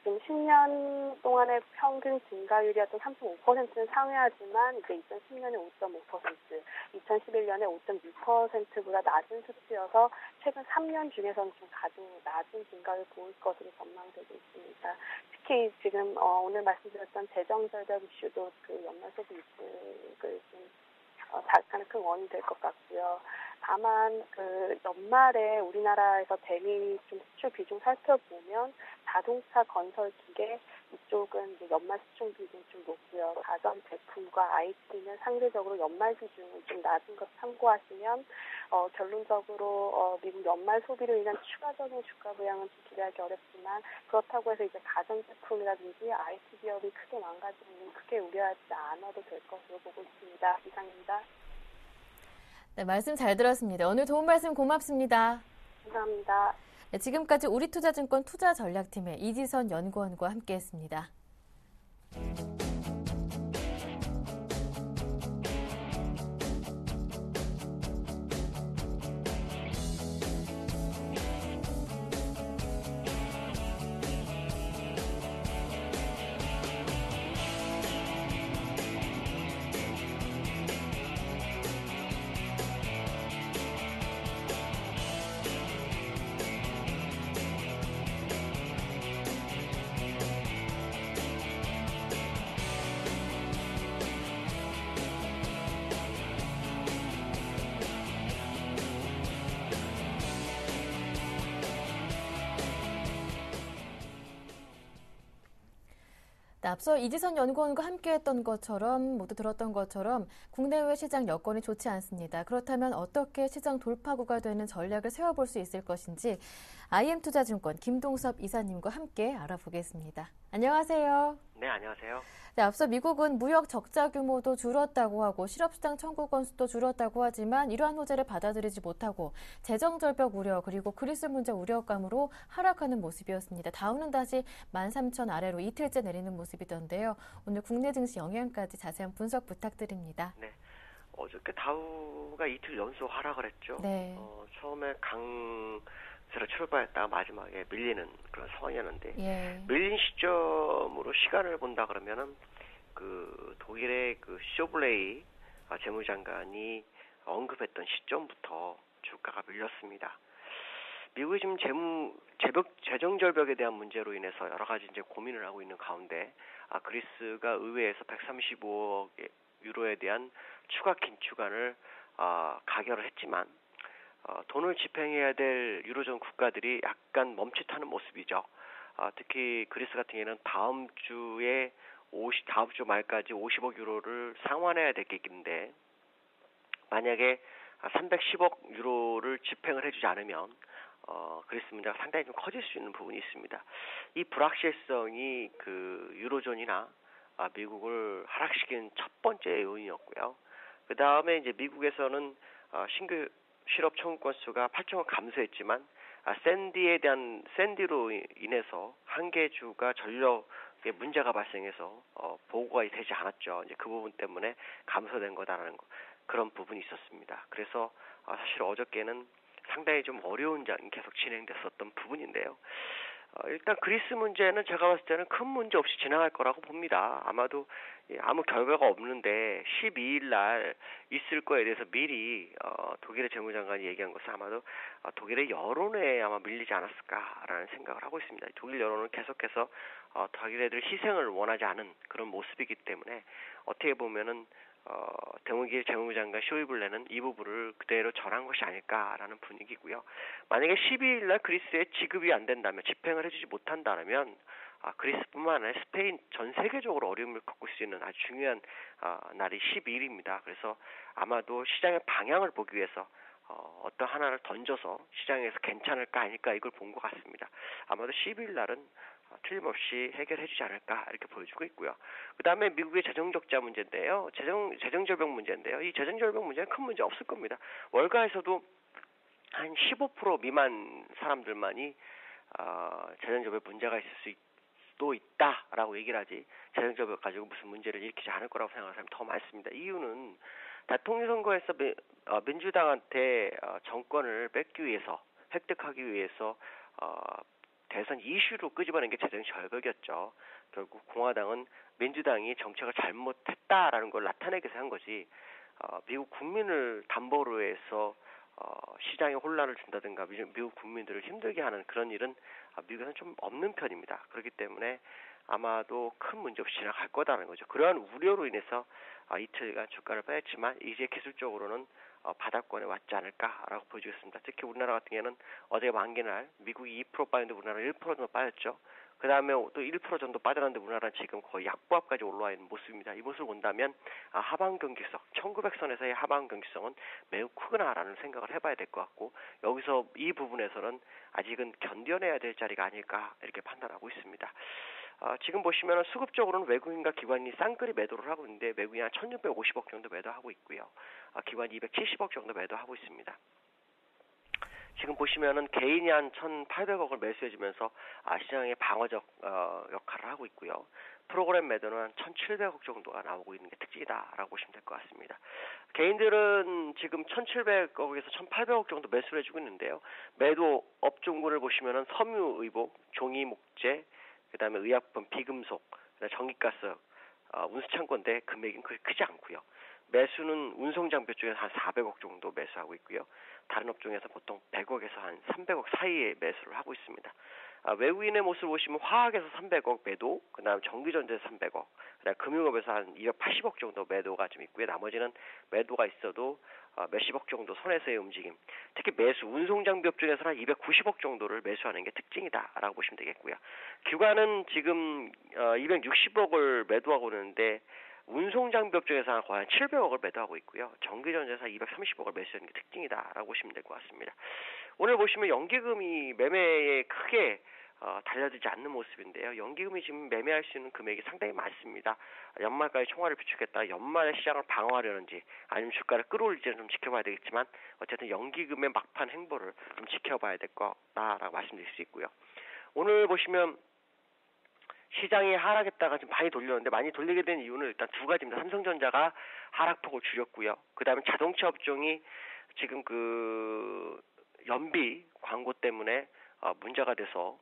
지금 10년 동안의 평균 증가율이었던 3.5%는 상회하지만 이제 2010년에 5.5%, 2011년에 5.6%보다 낮은 수치여서 최근 3년 중에서는 좀 가장 낮은 증가를 보일 것으로 전망되고 있습니다. 특히 지금 오늘 말씀드렸던 재정 절벽 이슈도 그 연말 소비 이슈를 좀 가장 큰 원인이 될 것 같고요. 다만 그 연말에 우리나라에서 대미 좀 수출 비중 살펴보면 자동차, 건설, 기계 이쪽은 이제 연말 수출 비중이 좀 높고요. 가전 제품과 IT는 상대적으로 연말 비중이 좀 낮은 것 참고하시면 결론적으로 미국 연말 소비로 인한 추가적인 주가 부양은 좀 기대하기 어렵지만, 그렇다고 해서 이제 가전 제품이라든지 IT 기업이 크게 망가지는 크게 우려하지 않아도 될 것으로 보고 있습니다. 이상입니다. 네, 말씀 잘 들었습니다. 오늘 도움 말씀 고맙습니다. 감사합니다. 네, 지금까지 우리투자증권 투자전략팀의 이지선 연구원과 함께했습니다. 네, 앞서 이지선 연구원과 함께했던 것처럼 모두 들었던 것처럼 국내외 시장 여건이 좋지 않습니다. 그렇다면 어떻게 시장 돌파구가 되는 전략을 세워볼 수 있을 것인지 IM투자증권 김동섭 이사님과 함께 알아보겠습니다. 안녕하세요. 네, 안녕하세요. 네, 앞서 미국은 무역 적자 규모도 줄었다고 하고 실업수당 청구 건수도 줄었다고 하지만 이러한 호재를 받아들이지 못하고 재정 절벽 우려 그리고 그리스 문제 우려감으로 하락하는 모습이었습니다. 다우는 다시 13,000 아래로 이틀째 내리는 모습이던데요. 오늘 국내 증시 영향까지 자세한 분석 부탁드립니다. 네, 어저께 다우가 이틀 연속 하락을 했죠. 네. 처음에 강세로 출발했다가 마지막에 밀리는 그런 상황이었는데, 예. 밀린 시점으로 시간을 본다 그러면은 그 독일의 그 쇼블레이 재무장관이 언급했던 시점부터 주가가 밀렸습니다. 미국이 지금 재정 절벽에 대한 문제로 인해서 여러 가지 이제 고민을 하고 있는 가운데 그리스가 의회에서 135억 유로에 대한 추가 긴축안을 가결을 했지만 돈을 집행해야 될 유로존 국가들이 약간 멈칫하는 모습이죠. 특히 그리스 같은 경우에는 다음 주 말까지 50억 유로를 상환해야 되겠는데 만약에 310억 유로를 집행을 해주지 않으면 그리스 문제가 상당히 좀 커질 수 있는 부분이 있습니다. 이 불확실성이 그 유로존이나 미국을 하락시킨 첫 번째 요인이었고요. 그 다음에 이제 미국에서는 신규 실업 청구 건수가 8천건 감소했지만 샌디로 인해서 한 개 주가 전력에 문제가 발생해서 보고가 되지 않았죠. 이제 그 부분 때문에 감소된 거다라는 거. 그런 부분이 있었습니다. 그래서 사실 어저께는 상당히 좀 어려운 장이 계속 진행됐었던 부분인데요. 일단 그리스 문제는 제가 봤을 때는 큰 문제 없이 지나갈 거라고 봅니다. 아마도 아무 결과가 없는데 12일 날 있을 거에 대해서 미리 독일의 재무장관이 얘기한 것은 아마도 독일의 여론에 아마 밀리지 않았을까라는 생각을 하고 있습니다. 독일 여론은 계속해서 독일애들 희생을 원하지 않은 그런 모습이기 때문에 어떻게 보면은 독일 재무장관 쇼이블레는 이 부분을 그대로 전한 것이 아닐까라는 분위기고요. 만약에 12일 날 그리스에 지급이 안 된다면 집행을 해주지 못한다면 그리스뿐만 아니라 스페인 전 세계적으로 어려움을 겪을 수 있는 아주 중요한 날이 12일입니다. 그래서 아마도 시장의 방향을 보기 위해서 어떤 하나를 던져서 시장에서 괜찮을까 아닐까 이걸 본 것 같습니다. 아마도 12일 날은 틀림없이 해결해주지 않을까 이렇게 보여주고 있고요. 그 다음에 미국의 재정적자 문제인데요. 재정절벽 문제인데요. 이 재정절벽 문제는 큰 문제 없을 겁니다. 월가에서도 한 15% 미만 사람들만이 재정절벽 문제가 있을 수도 있다라고 얘기를 하지 재정절벽 가지고 무슨 문제를 일으키지 않을 거라고 생각하는 사람이 더 많습니다. 이유는 대통령 선거에서 민주당한테 정권을 뺏기 위해서 획득하기 위해서 대선 이슈로 끄집어낸 게 재정절벽이었죠. 결국 공화당은 민주당이 정책을 잘못했다라는 걸 나타내기 위해서 한 거지 미국 국민을 담보로 해서 시장에 혼란을 준다든가 미국 국민들을 힘들게 하는 그런 일은 미국에서는 좀 없는 편입니다. 그렇기 때문에 아마도 큰 문제 없이 지나갈 거다라는 거죠. 그러한 우려로 인해서 이틀간 주가를 빠졌지만 이제 기술적으로는 바닥권에 왔지 않을까라고 보여주겠습니다. 특히 우리나라 같은 경우에는 어제 만기날 미국이 2% 빠졌는데 우리나라는 1% 정도 빠졌죠. 그 다음에 또 1% 정도 빠져나는데 우리나라는 지금 거의 약보합까지 올라와 있는 모습입니다. 이 모습을 본다면 하방 경직성, 1900선에서의 하방 경직성은 매우 크구나라는 생각을 해봐야 될 것 같고 여기서 이 부분에서는 아직은 견뎌내야 될 자리가 아닐까 이렇게 판단하고 있습니다. 지금 보시면 수급적으로는 외국인과 기관이 쌍끌이 매도를 하고 있는데 외국인이 한 1650억 정도 매도하고 있고요. 기관이 270억 정도 매도하고 있습니다. 지금 보시면은 개인이 한 1,800억을 매수해주면서 시장의 방어적 역할을 하고 있고요. 프로그램 매도는 한 1,700억 정도가 나오고 있는 게 특징이다라고 보시면 될 것 같습니다. 개인들은 지금 1,700억에서 1,800억 정도 매수를 해주고 있는데요. 매도 업종군을 보시면은 섬유의복, 종이목재, 그다음에 의약품, 비금속, 전기가스, 운수창고인데 금액은 그렇게 크지 않고요. 매수는 운송장비 쪽에서 한 400억 정도 매수하고 있고요. 다른 업종에서 보통 100억에서 한 300억 사이에 매수를 하고 있습니다. 외국인의 모습을 보시면 화학에서 300억 매도, 그다음 전기전자에서 300억, 그다음 금융업에서 한 280억 정도 매도가 좀 있고요. 나머지는 매도가 있어도 몇십억 정도 손에서의 움직임. 특히 매수, 운송장비 업종에서는 한 290억 정도를 매수하는 게 특징이다라고 보시면 되겠고요. 기관은 지금 260억을 매도하고 있는데 운송장비 업종에서 거의 한 700억을 매도하고 있고요. 전기전자에서 230억을 매수하는 게 특징이다라고 보시면 될 것 같습니다. 오늘 보시면 연기금이 매매에 크게 달려들지 않는 모습인데요. 연기금이 지금 매매할 수 있는 금액이 상당히 많습니다. 연말까지 총알을 비추겠다. 연말에 시장을 방어하려는지 아니면 주가를 끌어올릴지는 좀 지켜봐야 되겠지만 어쨌든 연기금의 막판 행보를 좀 지켜봐야 될 거다라고 말씀드릴 수 있고요. 오늘 보시면 시장이 하락했다가 좀 많이 돌렸는데 많이 돌리게 된 이유는 일단 두 가지입니다. 삼성전자가 하락폭을 줄였고요. 그 다음에 자동차 업종이 지금 그 연비 광고 때문에 문제가 돼서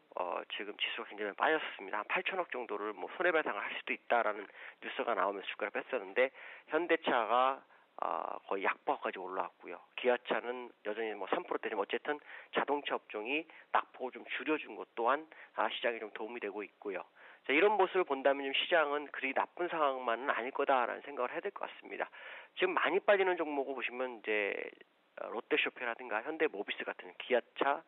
지금 지수가 굉장히 빠졌습니다. 한 8천억 정도를 뭐 손해배상을 할 수도 있다라는 뉴스가 나오면서 주가를 뺐었는데 현대차가 거의 약보합까지 올라왔고요. 기아차는 여전히 뭐 3%대지만 어쨌든 자동차 업종이 낙폭을 좀 줄여준 것 또한 시장에 좀 도움이 되고 있고요. 자, 이런 모습을 본다면 좀 시장은 그리 나쁜 상황만은 아닐 거다라는 생각을 해야 될 것 같습니다. 지금 많이 빠지는 종목을 보시면 이제 롯데쇼핑이라든가 현대모비스 같은 기아차,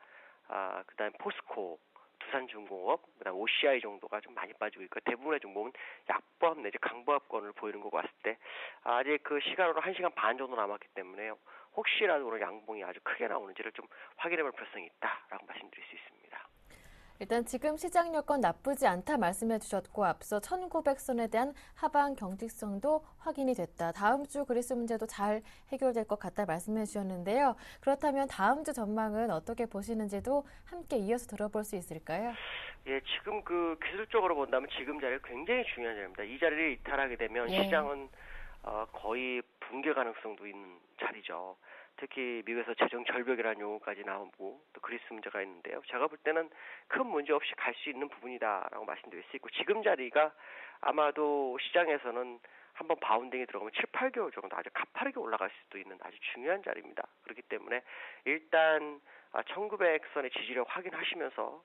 그다음에 포스코, 두산중공업, 그다음 OCI 정도가 좀 많이 빠지고 있고 대부분의 종목은 약보합 내지 강보합권을 보이는 거 봤을 때 아직 그 시간으로 1시간 반 정도 남았기 때문에 혹시라도 오늘 양봉이 아주 크게 나오는지를 좀 확인해볼 필요성이 있다라고 말씀드릴 수 있습니다. 일단 지금 시장 여건 나쁘지 않다 말씀해 주셨고 앞서 1900선에 대한 하방 경직성도 확인이 됐다. 다음 주 그리스 문제도 잘 해결될 것 같다 말씀해 주셨는데요. 그렇다면 다음 주 전망은 어떻게 보시는지도 함께 이어서 들어볼 수 있을까요? 예, 지금 그 기술적으로 본다면 지금 자리가 굉장히 중요한 자리입니다. 이 자리를 이탈하게 되면 시장은 거의 붕괴 가능성도 있는 자리죠. 특히 미국에서 재정 절벽이라는 용어까지 나오고 또 그리스 문제가 있는데요. 제가 볼 때는 큰 문제 없이 갈 수 있는 부분이다라고 말씀드릴 수 있고 지금 자리가 아마도 시장에서는 한번 바운딩이 들어가면 7, 8개월 정도 아주 가파르게 올라갈 수도 있는 아주 중요한 자리입니다. 그렇기 때문에 일단 1900선의 지지를 확인하시면서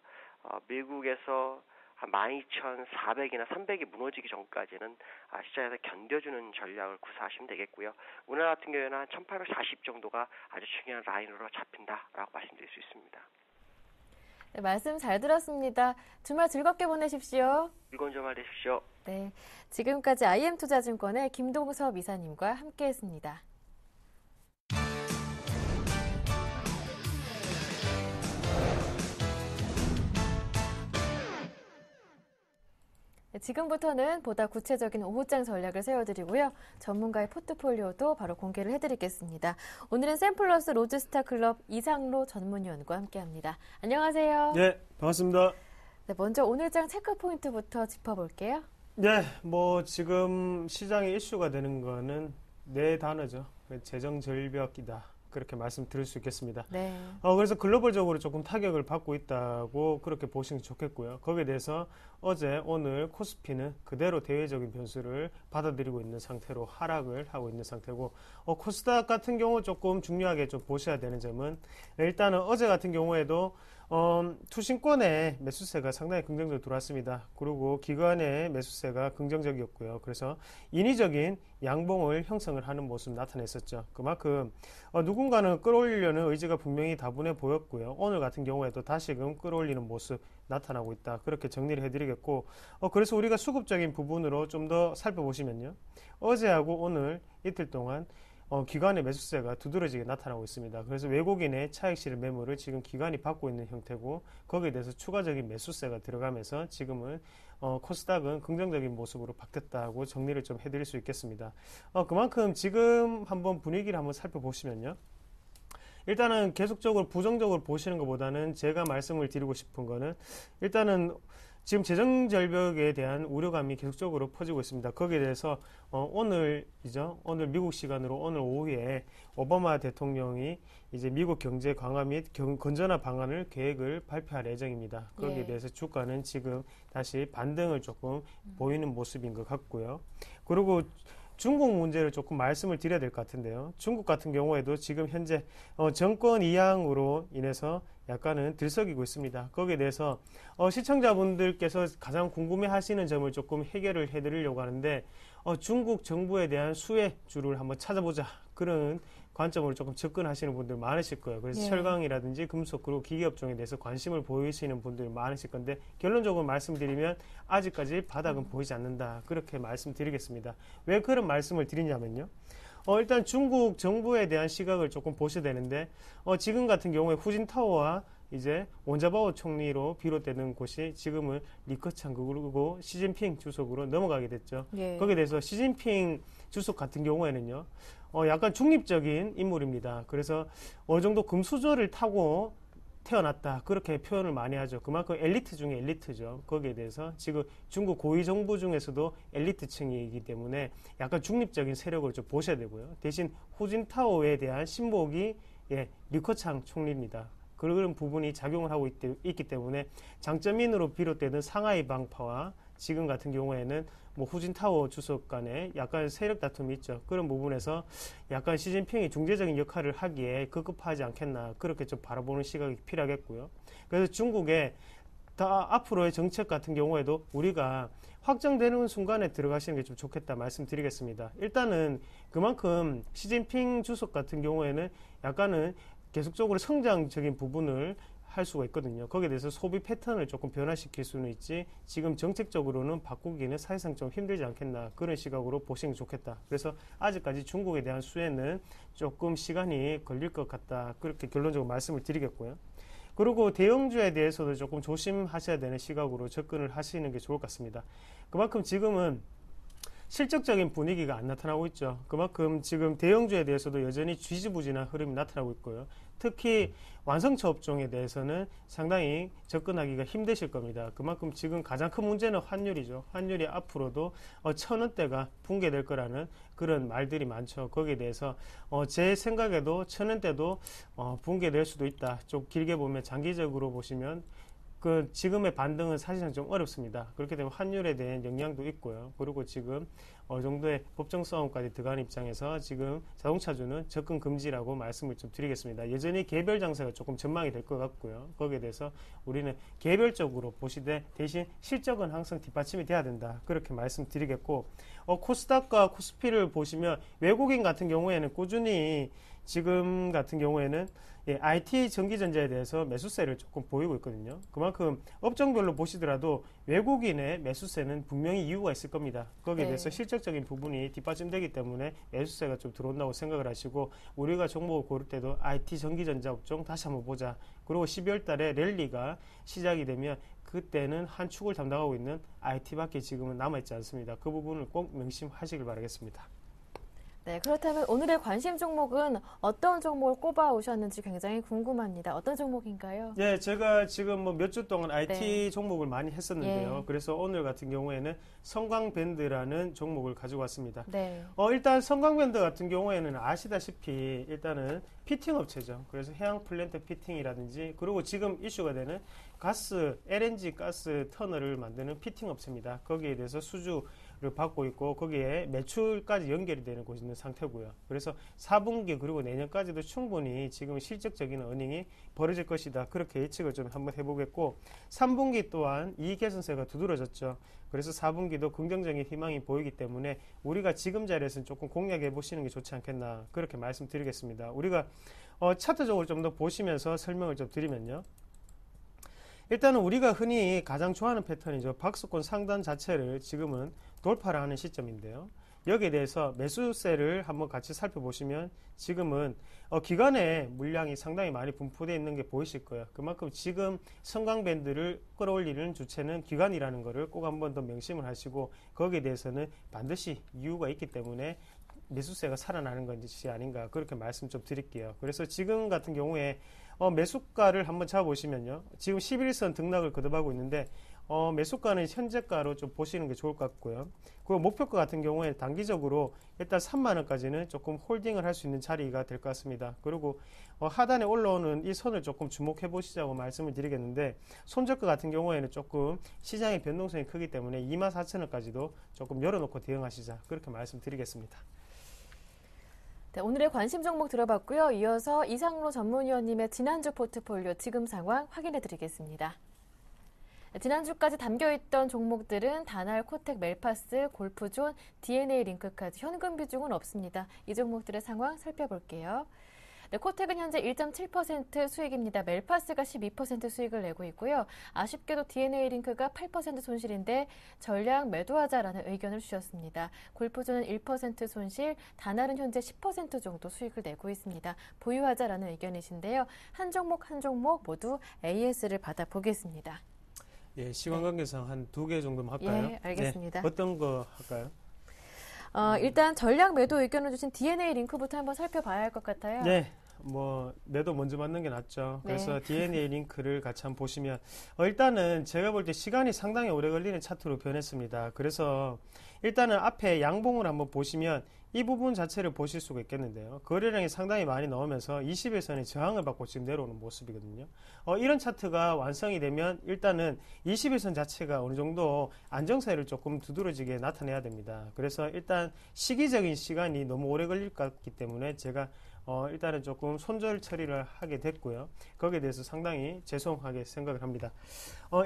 미국에서 한 12,400이나 300이 무너지기 전까지는 시장에서 견뎌주는 전략을 구사하시면 되겠고요. 우리나라 같은 경우에는 한 1840 정도가 아주 중요한 라인으로 잡힌다라고 말씀드릴 수 있습니다. 네, 말씀 잘 들었습니다. 주말 즐겁게 보내십시오. 즐거운 주말 되십시오. 네, 지금까지 IM투자증권의 김동섭 이사님과 함께했습니다. 지금부터는 보다 구체적인 오후장 전략을 세워드리고요. 전문가의 포트폴리오도 바로 공개를 해드리겠습니다. 오늘은 샘플러스 로즈스타 클럽 이상로 전문위원과 함께합니다. 안녕하세요. 네, 반갑습니다. 네, 먼저 오늘장 체크 포인트부터 짚어볼게요. 네, 뭐 지금 시장에 이슈가 되는 거는 네 단어죠. 재정 절벽이다. 그렇게 말씀드릴 수 있겠습니다. 네. 그래서 글로벌적으로 조금 타격을 받고 있다고 그렇게 보시면 좋겠고요. 거기에 대해서 어제, 오늘 코스피는 그대로 대외적인 변수를 받아들이고 있는 상태로 하락을 하고 있는 상태고, 코스닥 같은 경우 조금 중요하게 좀 보셔야 되는 점은 일단은 어제 같은 경우에도 투신권의 매수세가 상당히 긍정적으로 들어왔습니다. 그리고 기관의 매수세가 긍정적이었고요. 그래서 인위적인 양봉을 형성을 하는 모습 나타냈었죠. 그만큼 누군가는 끌어올리려는 의지가 분명히 다분해 보였고요. 오늘 같은 경우에도 다시금 끌어올리는 모습 나타나고 있다. 그렇게 정리를 해드리겠고, 그래서 우리가 수급적인 부분으로 좀 더 살펴보시면요. 어제하고 오늘 이틀 동안 기관의 매수세가 두드러지게 나타나고 있습니다. 그래서 외국인의 차익 실현 매물을 지금 기관이 받고 있는 형태고, 거기에 대해서 추가적인 매수세가 들어가면서 지금은 코스닥은 긍정적인 모습으로 바뀌었다고 정리를 좀 해드릴 수 있겠습니다. 그만큼 지금 한번 분위기를 한번 살펴보시면요. 일단은 계속적으로 부정적으로 보시는 것보다는 제가 말씀을 드리고 싶은 거는 일단은 지금 재정 절벽에 대한 우려감이 계속적으로 퍼지고 있습니다. 거기에 대해서 오늘 미국 시간으로 오늘 오후에 오바마 대통령이 이제 미국 경제 강화 및 건전화 방안을 계획을 발표할 예정입니다. 거기에 대해서 주가는 지금 다시 반등을 조금 보이는 모습인 것 같고요. 그리고 중국 문제를 조금 말씀을 드려야 될 것 같은데요. 중국 같은 경우에도 지금 현재 정권 이양으로 인해서 약간은 들썩이고 있습니다. 거기에 대해서 시청자분들께서 가장 궁금해하시는 점을 조금 해결을 해드리려고 하는데 중국 정부에 대한 수혜주를 한번 찾아보자, 그런 관점으로 조금 접근하시는 분들 많으실 거예요. 그래서 철강이라든지 금속 그리고 기계업종에 대해서 관심을 보이시는 분들이 많으실 건데, 결론적으로 말씀드리면 아직까지 바닥은 보이지 않는다, 그렇게 말씀드리겠습니다. 왜 그런 말씀을 드리냐면요, 일단 중국 정부에 대한 시각을 조금 보셔야 되는데, 지금 같은 경우에 후진타오와 이제 원자바오 총리로 비롯되는 곳이 지금은 리커창 그리고 시진핑 주석으로 넘어가게 됐죠. 거기에 대해서 시진핑 주석 같은 경우에는요, 약간 중립적인 인물입니다. 그래서 어느 정도 금수저를 타고 태어났다, 그렇게 표현을 많이 하죠. 그만큼 엘리트 중에 엘리트죠. 거기에 대해서 지금 중국 고위 정부 중에서도 엘리트층이기 때문에 약간 중립적인 세력을 좀 보셔야 되고요. 대신 후진타오에 대한 신복이 리커창 총리입니다. 그런 부분이 작용을 하고 있기 때문에 장점인으로 비롯되는 상하이 방파와 지금 같은 경우에는 뭐 후진타워 주석 간에 약간 세력 다툼이 있죠. 그런 부분에서 약간 시진핑이 중재적인 역할을 하기에 급급하지 않겠나 그렇게 좀 바라보는 시각이 필요하겠고요. 그래서 중국의 앞으로의 정책 같은 경우에도 우리가 확정되는 순간에 들어가시는 게 좀 좋겠다 말씀드리겠습니다. 일단은 그만큼 시진핑 주석 같은 경우에는 약간은 계속적으로 성장적인 부분을 할 수가 있거든요. 거기에 대해서 소비 패턴을 조금 변화시킬 수는 있지 지금 정책적으로는 바꾸기는 사실상 좀 힘들지 않겠나 그런 시각으로 보시는 게 좋겠다. 그래서 아직까지 중국에 대한 수혜는 조금 시간이 걸릴 것 같다. 그렇게 결론적으로 말씀을 드리겠고요. 그리고 대형주에 대해서도 조금 조심하셔야 되는 시각으로 접근을 하시는 게 좋을 것 같습니다. 그만큼 지금은 실적적인 분위기가 안 나타나고 있죠. 그만큼 지금 대형주에 대해서도 여전히 지지부진한 흐름이 나타나고 있고요. 특히 완성차 업종에 대해서는 상당히 접근하기가 힘드실 겁니다. 그만큼 지금 가장 큰 문제는 환율이죠. 환율이 앞으로도 1,000원대가 붕괴될 거라는 그런 말들이 많죠. 거기에 대해서 제 생각에도 1,000원대도 붕괴될 수도 있다. 좀 길게 보면 장기적으로 보시면 그 지금의 반등은 사실상 좀 어렵습니다. 그렇게 되면 환율에 대한 영향도 있고요. 그리고 지금 어느 정도의 법정 싸움까지 들어가는 입장에서 지금 자동차주는 접근 금지라고 말씀을 좀 드리겠습니다. 여전히 개별 장세가 조금 전망이 될 것 같고요. 거기에 대해서 우리는 개별적으로 보시되 대신 실적은 항상 뒷받침이 돼야 된다. 그렇게 말씀드리겠고 코스닥과 코스피를 보시면 외국인 같은 경우에는 꾸준히 지금 같은 경우에는 IT 전기전자에 대해서 매수세를 조금 보이고 있거든요. 그만큼 업종별로 보시더라도 외국인의 매수세는 분명히 이유가 있을 겁니다. 거기에 대해서 실적적인 부분이 뒷받침되기 때문에 매수세가 좀 들어온다고 생각을 하시고 우리가 종목을 고를 때도 IT 전기전자 업종 다시 한번 보자. 그리고 12월 달에 랠리가 시작이 되면 그때는 한 축을 담당하고 있는 IT밖에 지금은 남아있지 않습니다. 그 부분을 꼭 명심하시길 바라겠습니다. 네, 그렇다면 오늘의 관심 종목은 어떤 종목을 꼽아 오셨는지 굉장히 궁금합니다. 어떤 종목인가요? 네, 제가 지금 뭐 몇 주 동안 IT 종목을 많이 했었는데요. 예. 그래서 오늘 같은 경우에는 성광밴드라는 종목을 가지고 왔습니다. 네. 일단 성광밴드 같은 경우에는 아시다시피 일단은 피팅 업체죠. 그래서 해양 플랜트 피팅이라든지 그리고 지금 이슈가 되는 가스, LNG 가스 터널을 만드는 피팅 업체입니다. 거기에 대해서 수주를 받고 있고 거기에 매출까지 연결이 되는 곳이 있는 상태고요. 그래서 4분기 그리고 내년까지도 충분히 지금 실적적인 어닝이 벌어질 것이다. 그렇게 예측을 좀 한번 해보겠고 3분기 또한 이익 개선세가 두드러졌죠. 그래서 4분기도 긍정적인 희망이 보이기 때문에 우리가 지금 자리에서는 조금 공략해 보시는 게 좋지 않겠나 그렇게 말씀드리겠습니다. 우리가 차트적으로 좀 더 보시면서 설명을 좀 드리면요. 일단은 우리가 흔히 가장 좋아하는 패턴이죠. 박스권 상단 자체를 지금은 돌파를 하는 시점인데요. 여기에 대해서 매수세를 한번 같이 살펴보시면 지금은 기관의 물량이 상당히 많이 분포되어 있는 게 보이실 거예요. 그만큼 지금 성광밴드를 끌어올리는 주체는 기관이라는 것을 꼭 한번 더 명심을 하시고 거기에 대해서는 반드시 이유가 있기 때문에 매수세가 살아나는 것이 아닌가 그렇게 말씀 좀 드릴게요. 그래서 지금 같은 경우에 매수가를 한번 잡아보시면요. 지금 11선 등락을 거듭하고 있는데 매수가는 현재가로 좀 보시는 게 좋을 것 같고요. 그리고 목표가 같은 경우에 단기적으로 일단 3만원까지는 조금 홀딩을 할 수 있는 자리가 될 것 같습니다. 그리고 하단에 올라오는 이 선을 조금 주목해 보시자고 말씀을 드리겠는데 손절가 같은 경우에는 조금 시장의 변동성이 크기 때문에 24,000원까지도 조금 열어놓고 대응하시자 그렇게 말씀드리겠습니다. 네, 오늘의 관심 종목 들어봤고요. 이어서 이상로 전문위원님의 지난주 포트폴리오 지금 상황 확인해 드리겠습니다. 지난주까지 담겨있던 종목들은 다날, 코텍, 멜파스, 골프존, DNA 링크까지 현금 비중은 없습니다. 이 종목들의 상황 살펴볼게요. 네, 코텍은 현재 1.7% 수익입니다. 멜파스가 12% 수익을 내고 있고요. 아쉽게도 DNA 링크가 8% 손실인데 전량 매도하자라는 의견을 주셨습니다. 골프존은 1% 손실, 다날은 현재 10% 정도 수익을 내고 있습니다. 보유하자라는 의견이신데요. 한 종목 한 종목 모두 AS를 받아보겠습니다. 예, 시간 관계상 한 2개 정도만 할까요? 예, 알겠습니다. 네, 어떤 거 할까요? 일단 전량 매도 의견을 주신 DNA 링크부터 한번 살펴봐야 할 것 같아요. 네, 매도 먼저 맞는 게 낫죠. 그래서 네. DNA 링크를 같이 한번 보시면, 일단은 제가 볼 때 시간이 상당히 오래 걸리는 차트로 변했습니다. 그래서 일단은 앞에 양봉을 한번 보시면 이 부분 자체를 보실 수가 있겠는데요. 거래량이 상당히 많이 나오면서 20일선의 저항을 받고 지금 내려오는 모습이거든요. 이런 차트가 완성이 되면 일단은 21선 자체가 어느 정도 안정세를 조금 두드러지게 나타내야 됩니다. 그래서 일단 시기적인 시간이 너무 오래 걸릴 것 같기 때문에 제가 일단은 조금 손절 처리를 하게 됐고요. 거기에 대해서 상당히 죄송하게 생각을 합니다.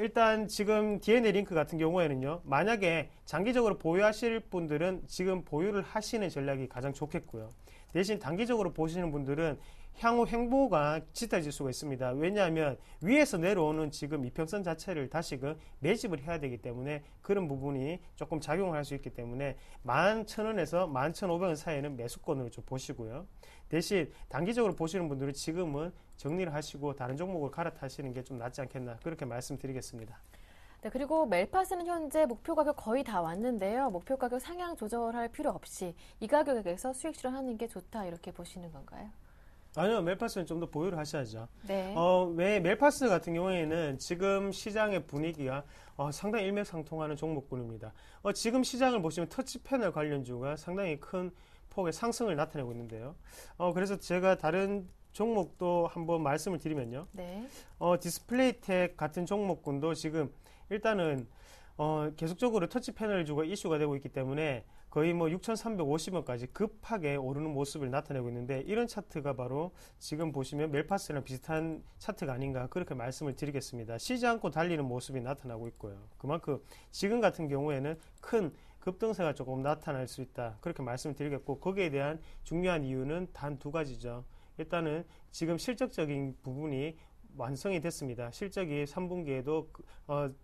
일단 지금 DNA 링크 같은 경우에는요, 만약에 장기적으로 보유하실 분들은 지금 보유를 하시는 전략이 가장 좋겠고요. 대신 단기적으로 보시는 분들은 향후 행보가 짙어질 수가 있습니다. 왜냐하면 위에서 내려오는 지금 이평선 자체를 다시금 매집을 해야 되기 때문에 그런 부분이 조금 작용을 할 수 있기 때문에 11,000원에서 11,500원 사이에는 매수권으로 좀 보시고요. 대신 단기적으로 보시는 분들은 지금은 정리를 하시고 다른 종목을 갈아타시는 게 좀 낫지 않겠나 그렇게 말씀드리겠습니다. 네, 그리고 멜파스는 현재 목표 가격 거의 다 왔는데요. 목표 가격 상향 조절할 필요 없이 이 가격에서 수익 실현하는 게 좋다 이렇게 보시는 건가요? 아니요, 멜파스는 좀 더 보유를 하셔야죠. 네. 왜 멜파스 같은 경우에는 지금 시장의 분위기가 상당히 일맥상통하는 종목군입니다. 지금 시장을 보시면 터치 패널 관련주가 상당히 큰 폭의 상승을 나타내고 있는데요. 그래서 제가 다른 종목도 한번 말씀을 드리면요. 네. 디스플레이텍 같은 종목군도 지금 일단은 계속적으로 터치 패널주가 이슈가 되고 있기 때문에 거의 6,350원까지 급하게 오르는 모습을 나타내고 있는데 이런 차트가 바로 지금 보시면 멜파스랑 비슷한 차트가 아닌가 그렇게 말씀을 드리겠습니다. 쉬지 않고 달리는 모습이 나타나고 있고요. 그만큼 지금 같은 경우에는 큰 급등세가 조금 나타날 수 있다 그렇게 말씀을 드리겠고 거기에 대한 중요한 이유는 단 두 가지죠. 일단은 지금 실적적인 부분이 완성이 됐습니다. 실적이 3분기에도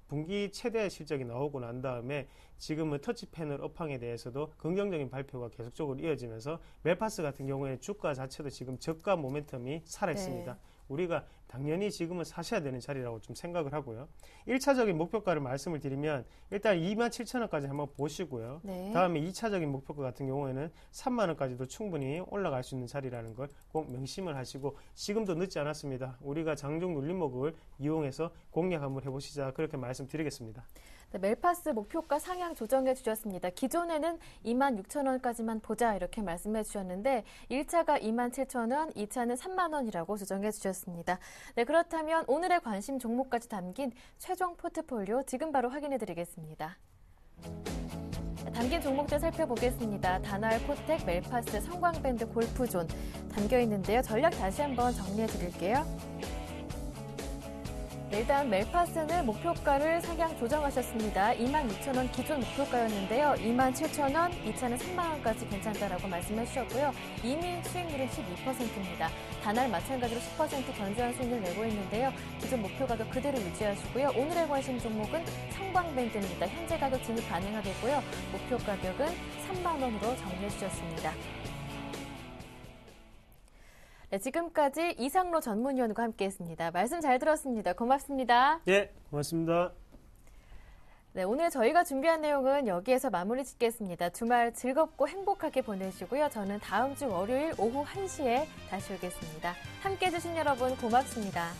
분기 최대 실적이 나오고 난 다음에 지금은 터치 패널 업황에 대해서도 긍정적인 발표가 계속적으로 이어지면서 멜파스 같은 경우에 주가 자체도 지금 저가 모멘텀이 살아있습니다. 네. 우리가 당연히 지금은 사셔야 되는 자리라고 좀 생각을 하고요. 1차적인 목표가를 말씀을 드리면 일단 27,000원까지 한번 보시고요. 네. 다음에 2차적인 목표가 같은 경우에는 3만원까지도 충분히 올라갈 수 있는 자리라는 걸 꼭 명심을 하시고 지금도 늦지 않았습니다. 우리가 장중 눌림목을 이용해서 공략 한번 해보시자 그렇게 말씀드리겠습니다. 네, 멜파스 목표가 상향 조정해 주셨습니다. 기존에는 26,000원까지만 보자 이렇게 말씀해 주셨는데 1차가 27,000원, 2차는 3만원이라고 조정해 주셨습니다. 네, 그렇다면 오늘의 관심 종목까지 담긴 최종 포트폴리오 지금 바로 확인해 드리겠습니다. 담긴 종목들 살펴보겠습니다. 다날, 코텍, 멜파스, 성광밴드, 골프존 담겨 있는데요. 전략 다시 한번 정리해 드릴게요. 네, 일단 멜파스는 목표가를 상향 조정하셨습니다. 26,000원 기존 목표가였는데요. 27,000원, 2차는 3만원까지 괜찮다라고 말씀해 주셨고요. 이미 수익률은 12%입니다. 다날 마찬가지로 10% 견조한 수익률을 내고 있는데요. 기존 목표 가격 그대로 유지하시고요. 오늘의 관심 종목은 성광밴드입니다. 현재 가격 진입 가능하겠고요. 목표 가격은 3만원으로 정리해 주셨습니다. 네, 지금까지 이상로 전문위원과 함께했습니다. 말씀 잘 들었습니다. 고맙습니다. 예, 고맙습니다. 네, 오늘 저희가 준비한 내용은 여기에서 마무리 짓겠습니다. 주말 즐겁고 행복하게 보내시고요. 저는 다음 주 월요일 오후 1시에 다시 오겠습니다. 함께해 주신 여러분 고맙습니다.